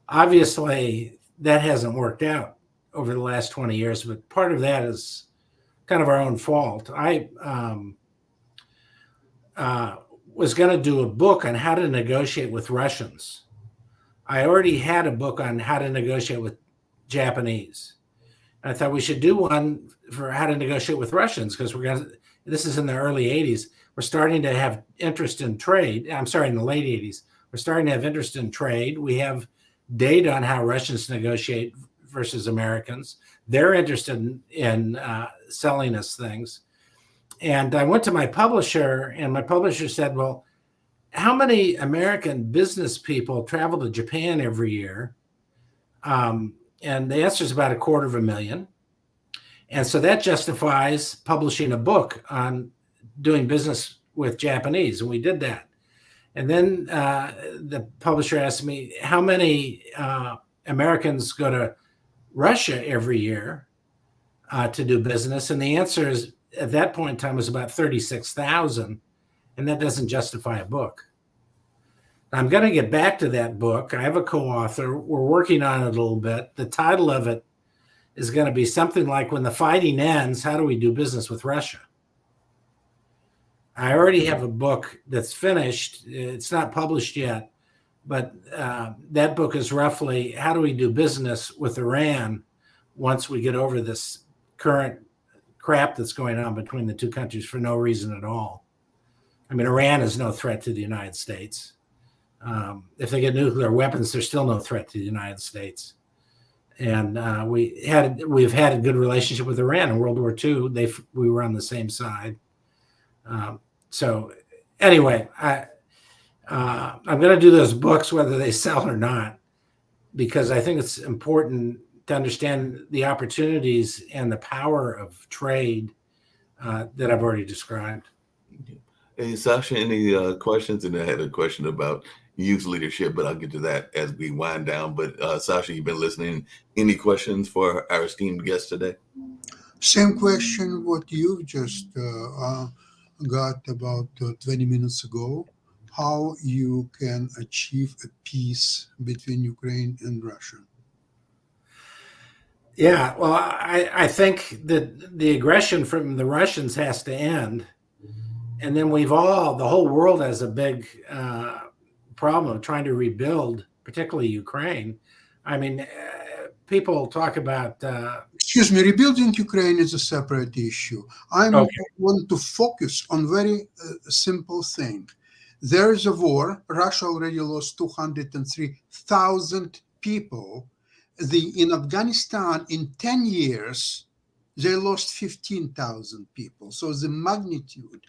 Obviously, that hasn't worked out over the last 20 years, but part of that is kind of our own fault. I was going to do a book on how to negotiate with Russians. I already had a book on how to negotiate with Japanese. I thought we should do one for how to negotiate with Russians because this is in the early 80s. We're starting to have interest in trade. I'm sorry, in the late 80s. We're starting to have interest in trade. We have data on how Russians negotiate versus Americans. They're interested in selling us things. And I went to my publisher, and my publisher said, well, how many American business people travel to Japan every year? And the answer is about 250,000. And so that justifies publishing a book on doing business with Japanese. And we did that. And then the publisher asked me, how many Americans go to Russia every year to do business? And the answer is, at that point in time, was about 36,000. And that doesn't justify a book. I'm going to get back to that book. I have a co-author. We're working on it a little bit. The title of it is going to be something like When the Fighting Ends, How Do We Do Business with Russia? I already have a book that's finished. It's not published yet, but that book is roughly how do we do business with Iran once we get over this current crap that's going on between the two countries for no reason at all. I mean, Iran is no threat to the United States. If they get nuclear weapons, there's still no threat to the United States. And we've had a good relationship with Iran in World War II. We were on the same side. So anyway, I'm going to do those books whether they sell or not, because I think it's important to understand the opportunities and the power of trade that I've already described. Hey, Sasha, any questions? And I had a question about youth leadership, but I'll get to that as we wind down. But Sasha, you've been listening. Any questions for our esteemed guest today? Same question what you just got about 20 minutes ago, how you can achieve a peace between Ukraine and Russia. Yeah, well, I think that the aggression from the Russians has to end. And then the whole world has a big problem of trying to rebuild, particularly Ukraine. I mean, people talk about... Excuse me, rebuilding Ukraine is a separate issue. I want to focus on very simple thing. There is a war. Russia already lost 203,000 people. In Afghanistan, in 10 years, they lost 15,000 people. So the magnitude,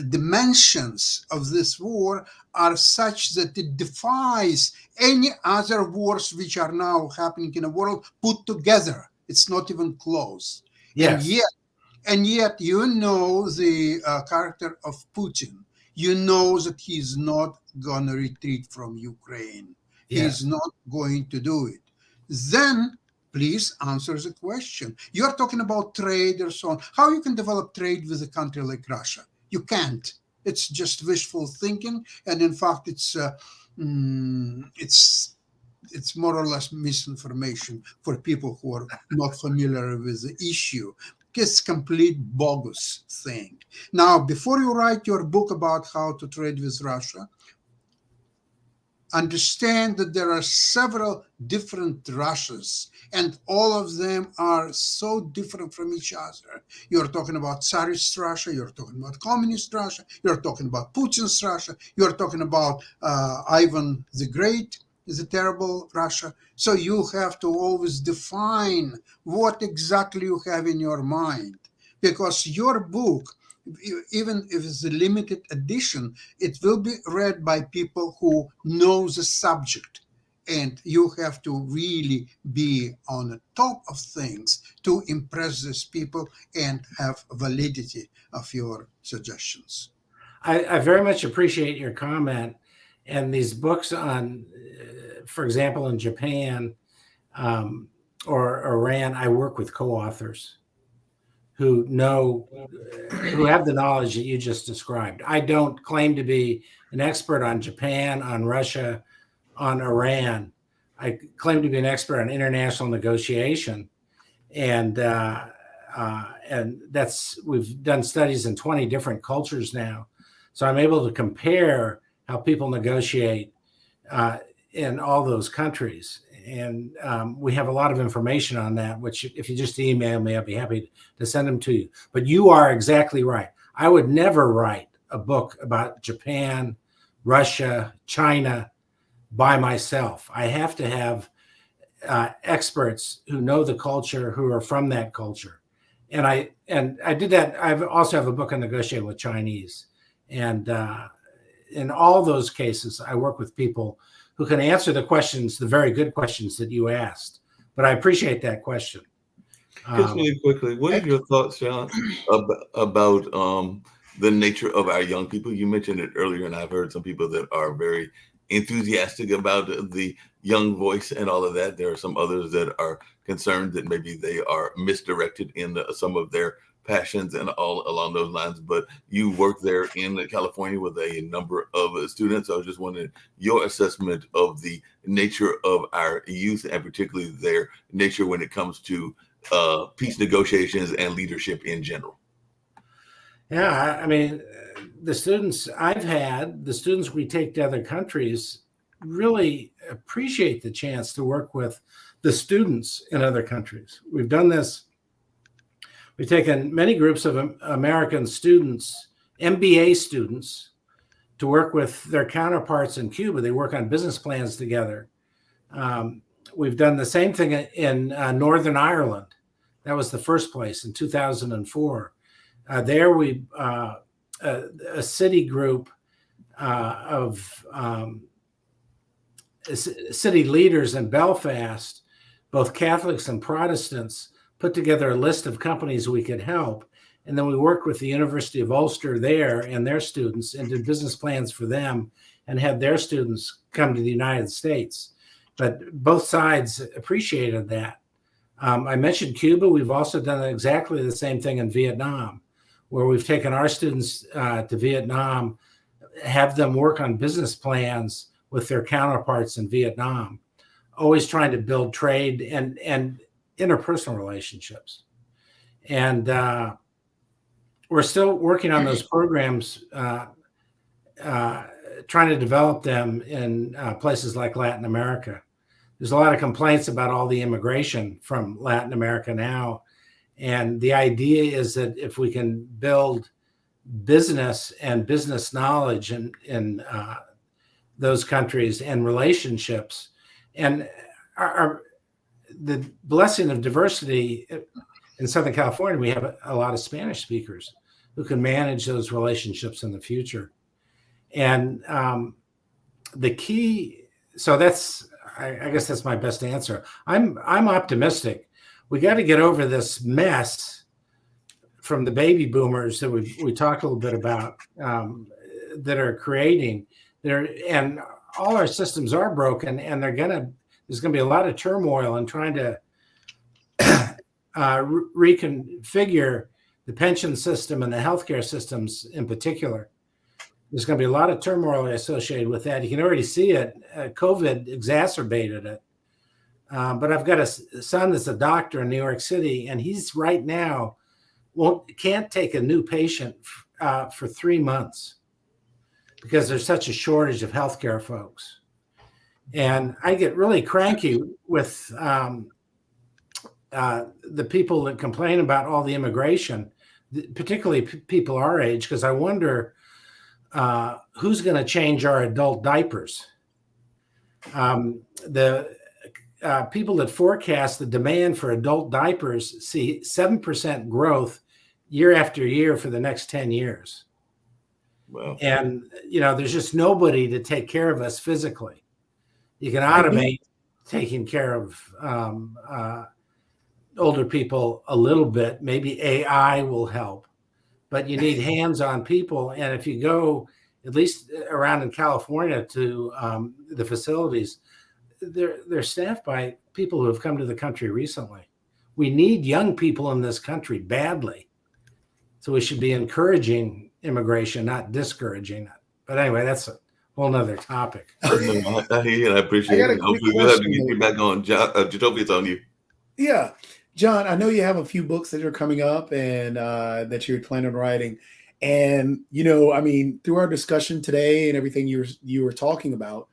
dimensions of this war are such that it defies any other wars which are now happening in the world put together. It's not even close. Yes. And yet, you know the character of Putin. You know that he's not going to retreat from Ukraine. Yes. He's not going to do it. Then please answer the question. You're talking about trade or so on. How you can develop trade with a country like Russia? You can't. It's just wishful thinking. And in fact, it's it's more or less misinformation for people who are not familiar with the issue. It's complete bogus thing. Now, before you write your book about how to trade with Russia, understand that there are several different Russias, and all of them are so different from each other. You're talking about Tsarist Russia, you're talking about Communist Russia, you're talking about Putin's Russia, you're talking about Ivan the Great, the terrible Russia. So you have to always define what exactly you have in your mind, because your book, even if it's a limited edition, it will be read by people who know the subject. And you have to really be on the top of things to impress these people and have validity of your suggestions. I very much appreciate your comment. And these books on, for example, in Japan or Iran, I work with co-authors who have the knowledge that you just described. I don't claim to be an expert on Japan, on Russia, on Iran. I claim to be an expert on international negotiation, and we've done studies in 20 different cultures now, so I'm able to compare how people negotiate in all those countries. And we have a lot of information on that, which if you just email me, I'll be happy to send them to you. But you are exactly right. I would never write a book about Japan, Russia, China by myself. I have to have experts who know the culture, who are from that culture. And I did that. I also have a book on negotiating with Chinese. And in all those cases, I work with people who can answer the questions, the very good questions that you asked. But I appreciate that question. Just really quickly, what are your thoughts, John, about the nature of our young people? You mentioned it earlier, and I've heard some people that are very enthusiastic about the young voice and all of that. There are some others that are concerned that maybe they are misdirected in some of their passions and all along those lines. But you work there in California with a number of students. I was just wondering your assessment of the nature of our youth, and particularly their nature when it comes to peace negotiations and leadership in general. Yeah, I mean, the students I've had, the students we take to other countries, really appreciate the chance to work with the students in other countries. We've done this. We've taken many groups of American students, MBA students, to work with their counterparts in Cuba. They work on business plans together. We've done the same thing in Northern Ireland. That was the first place in 2004. There we, a city group of city leaders in Belfast, both Catholics and Protestants, put together a list of companies we could help. And then we worked with the University of Ulster there and their students and did business plans for them and had their students come to the United States. But both sides appreciated that. I mentioned Cuba. We've also done exactly the same thing in Vietnam, where we've taken our students to Vietnam, have them work on business plans with their counterparts in Vietnam, always trying to build trade and interpersonal relationships. And we're still working on those programs, trying to develop them in places like Latin America. There's a lot of complaints about all the immigration from Latin America now. And the idea is that if we can build business and business knowledge in those countries and relationships, and the blessing of diversity in Southern California, we have a lot of Spanish speakers who can manage those relationships in the future. And the key, so that's, I guess that's my best answer. I'm optimistic. We got to get over this mess from the baby boomers that we talked a little bit about that are creating there, and all our systems are broken, and there's going to be a lot of turmoil in trying to reconfigure the pension system and the healthcare systems in particular. There's going to be a lot of turmoil associated with that. You can already see it. COVID exacerbated it. But I've got a son that's a doctor in New York City, and he's right now can't take a new patient for 3 months because there's such a shortage of healthcare folks. And I get really cranky with the people that complain about all the immigration, particularly people our age, because I wonder who's going to change our adult diapers. The people that forecast the demand for adult diapers see 7% growth year after year for the next 10 years. Wow. And, there's just nobody to take care of us physically. You can automate taking care of older people a little bit. Maybe AI will help, but you need hands-on people. And if you go, at least around in California, to the facilities, they're staffed by people who have come to the country recently. We need young people in this country badly. So we should be encouraging immigration, not discouraging it. But anyway, that's a whole nother topic. I hear you. I appreciate it. Hopefully we'll have to get you back on. Jacoby, it's on you. Yeah. John, I know you have a few books that are coming up and that you're planning on writing. And, through our discussion today and everything you were talking about,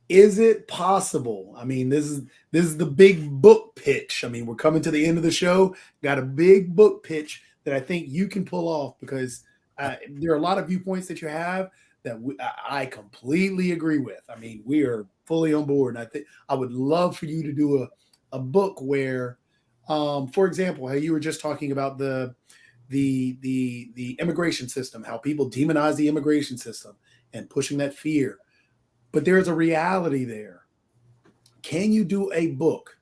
is it possible? This is the big book pitch. We're coming to the end of the show. Got a big book pitch that I think you can pull off, because there are a lot of viewpoints that you have that I completely agree with. We are fully on board. And I think I would love for you to do a book where, for example, how you were just talking about the immigration system, how people demonize the immigration system and pushing that fear. But there's a reality there. Can you do a book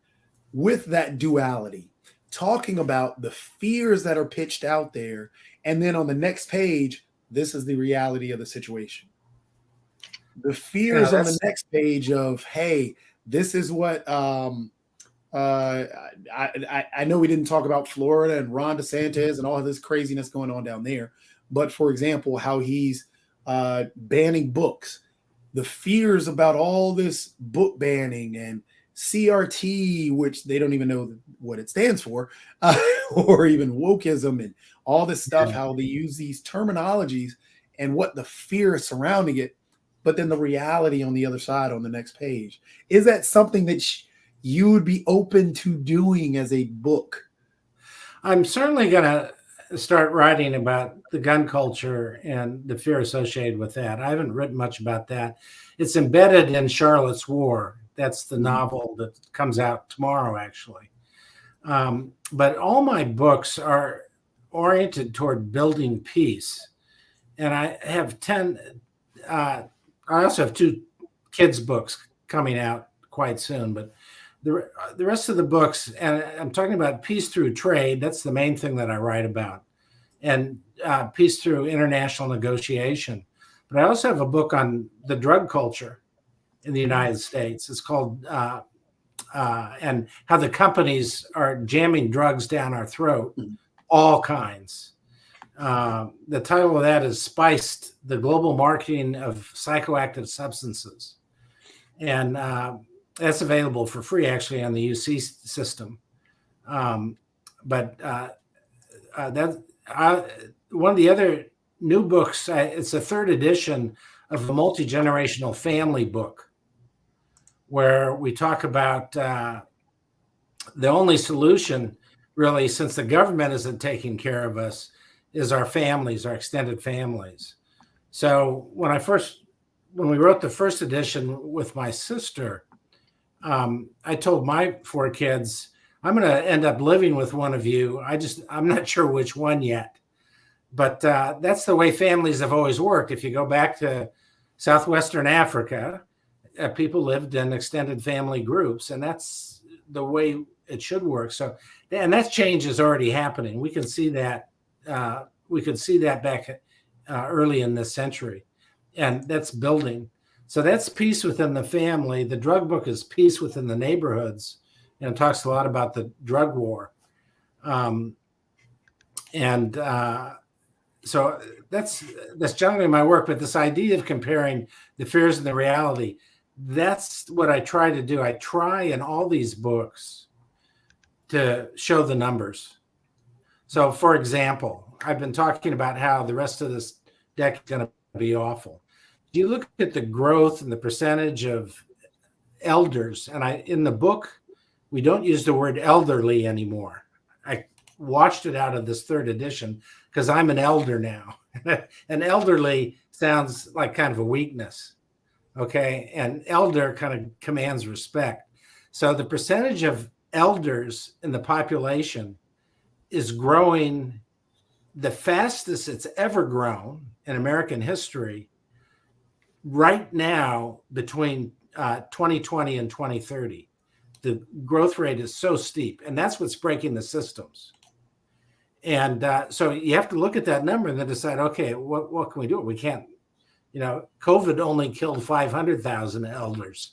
with that duality, talking about the fears that are pitched out there, and then on the next page, this is the reality of the situation? The fears on the next page of, hey, this is what I know we didn't talk about Florida and Ron DeSantis and all of this craziness going on down there. But for example, how he's banning books, the fears about all this book banning and CRT, which they don't even know what it stands for, or even wokeism and all this stuff, how they use these terminologies and what the fear surrounding it. But then the reality on the other side on the next page. Is that something that you would be open to doing as a book? I'm certainly going to start writing about the gun culture and the fear associated with that. I haven't written much about that. It's embedded in Charlotte's War. That's the novel that comes out tomorrow, actually. But all my books are oriented toward building peace. And I have 10, I also have 2 kids' books coming out quite soon, but the rest of the books, and I'm talking about peace through trade. That's the main thing that I write about, and peace through international negotiation. But I also have a book on the drug culture in the United States. It's called, and how the companies are jamming drugs down our throat, all kinds. The title of that is Spiced, the Global Marketing of Psychoactive Substances. And that's available for free, actually, on the UC system. But one of the other new books, it's a 3rd edition of a multi-generational family book, where we talk about the only solution, really, since the government isn't taking care of us, is our families, our extended families. So when we wrote the 1st edition with my sister, I told my 4 kids, I'm going to end up living with one of you. I'm not sure which one yet. But that's the way families have always worked. If you go back to Southwestern Africa, people lived in extended family groups, and that's the way it should work. So, and that change is already happening. We can see that. We could see that back early in this century, and that's building. So that's peace within the family. The drug book is peace within the neighborhoods, and it talks a lot about the drug war. so that's generally my work. But this idea of comparing the fears and the reality, that's what I try to do. I try in all these books to show the numbers. So, for example, I've been talking about how the rest of this decade is going to be awful. You look at the growth and the percentage of elders, and in the book, we don't use the word elderly anymore. I washed it out of this third edition because I'm an elder now. And elderly sounds like kind of a weakness, okay? And elder kind of commands respect. So the percentage of elders in the population is growing the fastest it's ever grown in American history right now between 2020 and 2030. The growth rate is so steep, and that's what's breaking the systems. And so you have to look at that number and then decide, okay, what can we do? We can't, COVID only killed 500,000 elders.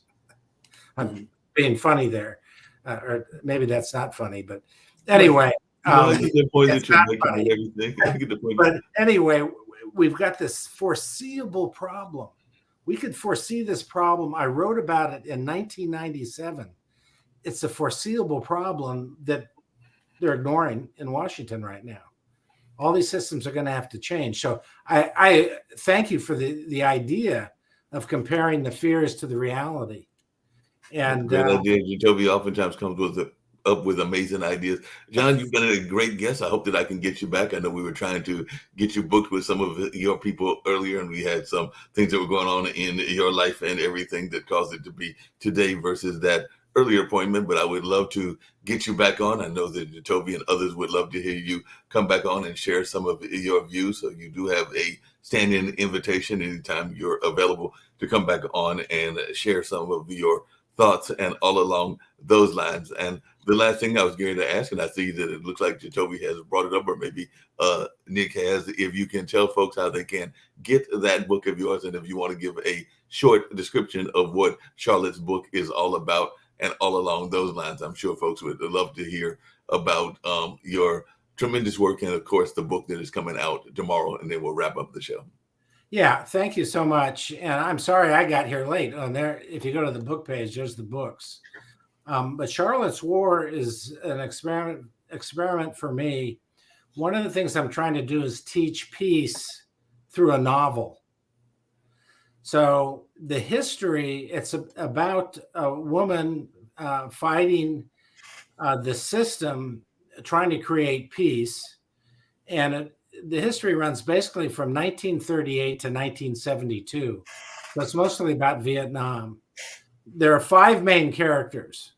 I'm being funny there, or maybe that's not funny, but anyway. I get the point that you're making and everything. I get the point. But anyway, we've got this foreseeable problem. We could foresee this problem. I wrote about it in 1997. It's a foreseeable problem that they're ignoring in Washington right now. All these systems are going to have to change. So I thank you for the idea of comparing the fears to the reality. And great idea. Jacoby oftentimes comes up with amazing ideas. John, you've been a great guest. I hope that I can get you back. I know we were trying to get you booked with some of your people earlier, and we had some things that were going on in your life and everything that caused it to be today versus that earlier appointment. But I would love to get you back on. I know that Jacoby and others would love to hear you come back on and share some of your views. So you do have a standing invitation anytime you're available to come back on and share some of your thoughts and all along those lines. And the last thing I was going to ask, and I see that it looks like Jacoby has brought it up, or maybe Nick has, if you can tell folks how they can get that book of yours, and if you want to give a short description of what Charlotte's book is all about and all along those lines. I'm sure folks would love to hear about your tremendous work and, of course, the book that is coming out tomorrow, and then we'll wrap up the show. Yeah, thank you so much. And I'm sorry I got here late. On there, if you go to the book page, there's the books. But Charlotte's War is an experiment for me. One of the things I'm trying to do is teach peace through a novel. So the history, it's about a woman fighting the system, trying to create peace. And the history runs basically from 1938 to 1972. So it's mostly about Vietnam. There are 5 main characters.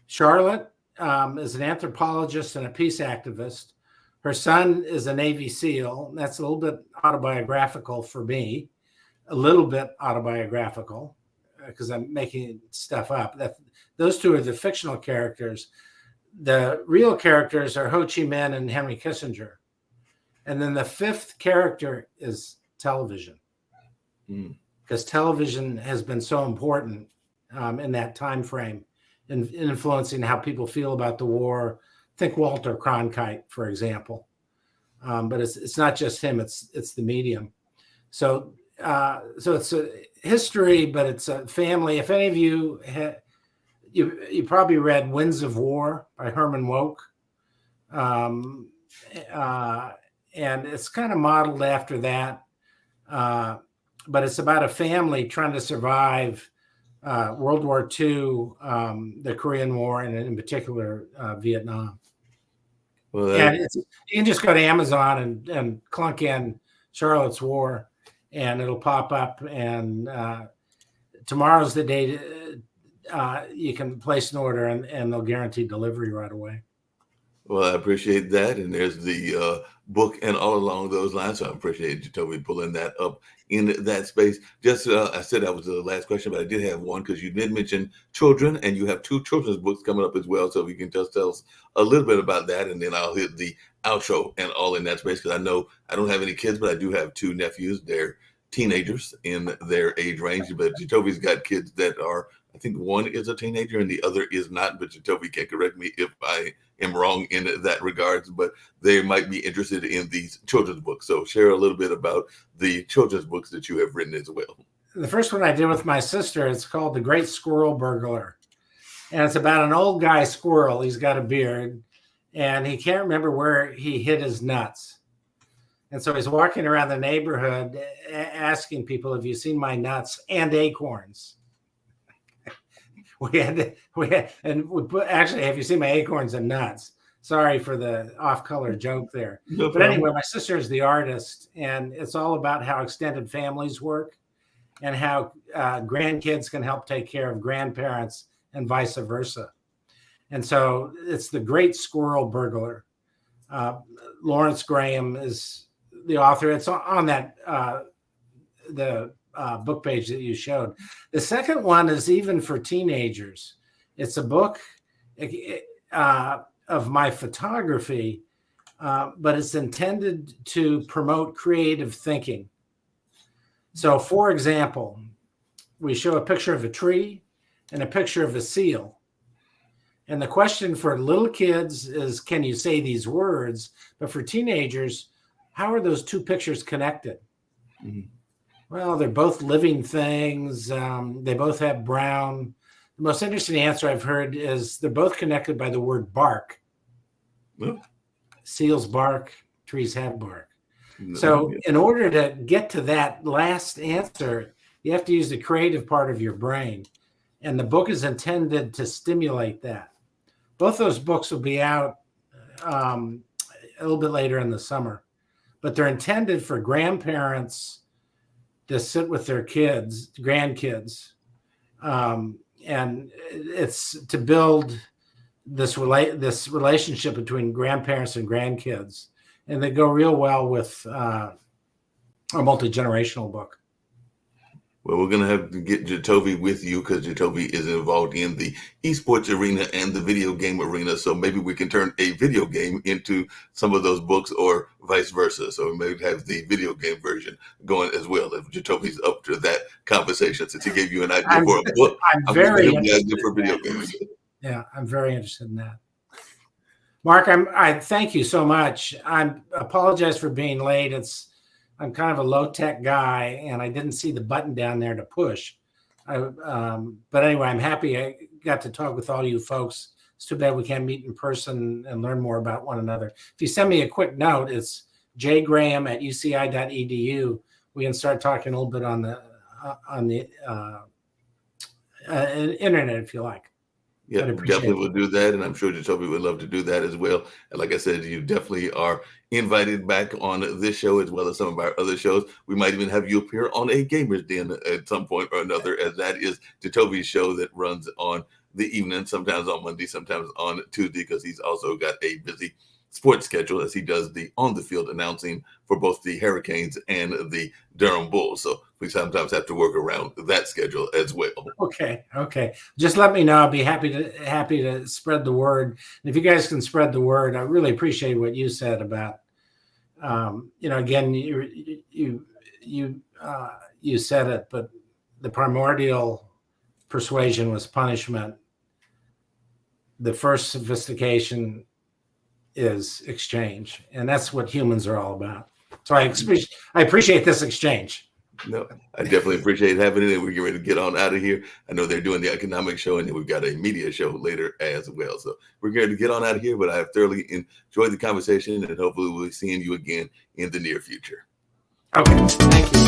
Charlotte is an anthropologist and a peace activist. Her son is a Navy SEAL. That's a little bit autobiographical for me, a little bit autobiographical because I'm making stuff up. Those 2 are the fictional characters. The real characters are Ho Chi Minh and Henry Kissinger. And then the 5th character is television, because television has been so important in that time frame, in influencing how people feel about the war. Think Walter Cronkite, for example. But it's not just him; it's the medium. So it's a history, but it's a family. If any of you you probably read Winds of War by Herman Wouk. And it's kind of modeled after that. But it's about a family trying to survive World War II, the Korean War, and in particular, Vietnam. Well, and you can just go to Amazon and clunk in Charlotte's War, and it'll pop up. And tomorrow's the day you can place an order, and they'll guarantee delivery right away. Well, I appreciate that. And there's the book and all along those lines. So I appreciate Jacoby pulling that up in that space. Just, I said that was the last question, but I did have one because you did mention children, and you have 2 children's books coming up as well. So if you can just tell us a little bit about that, and then I'll hit the outro and all in that space, because I know I don't have any kids, but I do have 2 nephews. They're teenagers in their age range, but Jacoby's got kids that are I think one is a teenager and the other is not, but Jacoby can correct me if I am wrong in that regards, but they might be interested in these children's books. So share a little bit about the children's books that you have written as well. The first one I did with my sister, it's called The Great Squirrel Burglar. And it's about an old guy squirrel. He's got a beard and he can't remember where he hid his nuts. And so he's walking around the neighborhood asking people, have you seen my nuts and acorns? Actually, have you seen my acorns and nuts? Sorry for the off-color joke there. No but anyway, my sister is the artist, and it's all about how extended families work and how grandkids can help take care of grandparents and vice versa. And so it's The Great Squirrel Burglar. Lawrence Graham is the author. It's on that book page that you showed. The second one is even for teenagers. It's a book of my photography, but it's intended to promote creative thinking. So, for example, we show a picture of a tree and a picture of a seal. And the question for little kids is, can you say these words? But for teenagers, how are those two pictures connected? Mm-hmm. Well, they're both living things. They both have brown. The most interesting answer I've heard is they're both connected by the word bark. Oh. Seals bark, trees have bark. No, so in order to get to that last answer, you have to use the creative part of your brain. And the book is intended to stimulate that. Both those books will be out a little bit later in the summer, but they're intended for grandparents to sit with their kids, grandkids, and it's to build this relationship between grandparents and grandkids, and they go real well with a multi-generational book. Well, we're going to have to get Jacoby with you because Jacoby is involved in the esports arena and the video game arena. So maybe we can turn a video game into some of those books or vice versa. So we may have the video game version going as well if Jacoby's up to that conversation, since he gave you an idea for a book. I'm very interested for video games. Yeah, I'm very interested in that. Mark, I thank you so much. I apologize for being late. I'm kind of a low-tech guy, and I didn't see the button down there to push. But anyway, I'm happy I got to talk with all you folks. It's too bad we can't meet in person and learn more about one another. If you send me a quick note, it's jgraham@uci.edu. We can start talking a little bit on the internet if you like. Yeah, definitely will do that. And I'm sure Jacoby would love to do that as well. And like I said, you definitely are invited back on this show as well as some of our other shows. We might even have you appear on a Gamers Den at some point or another, as that is Jacoby's show that runs on the evening, sometimes on Monday, sometimes on Tuesday, because he's also got a busy sports schedule as he does the on-the-field announcing for both the Hurricanes and the Durham Bulls. So we sometimes have to work around that schedule as well. Okay. Just let me know. I'll be happy to spread the word. And if you guys can spread the word, I really appreciate what you said about, again, you said it, but the primordial persuasion was punishment. The first sophistication is exchange, and that's what humans are all about. So I appreciate this exchange. No, I definitely appreciate having it, and we're getting ready to get on out of here. I know they're doing the economic show, and then we've got a media show later as well. So we're going to get on out of here, but I have thoroughly enjoyed the conversation, and hopefully we'll be seeing you again in the near future. Okay, thank you.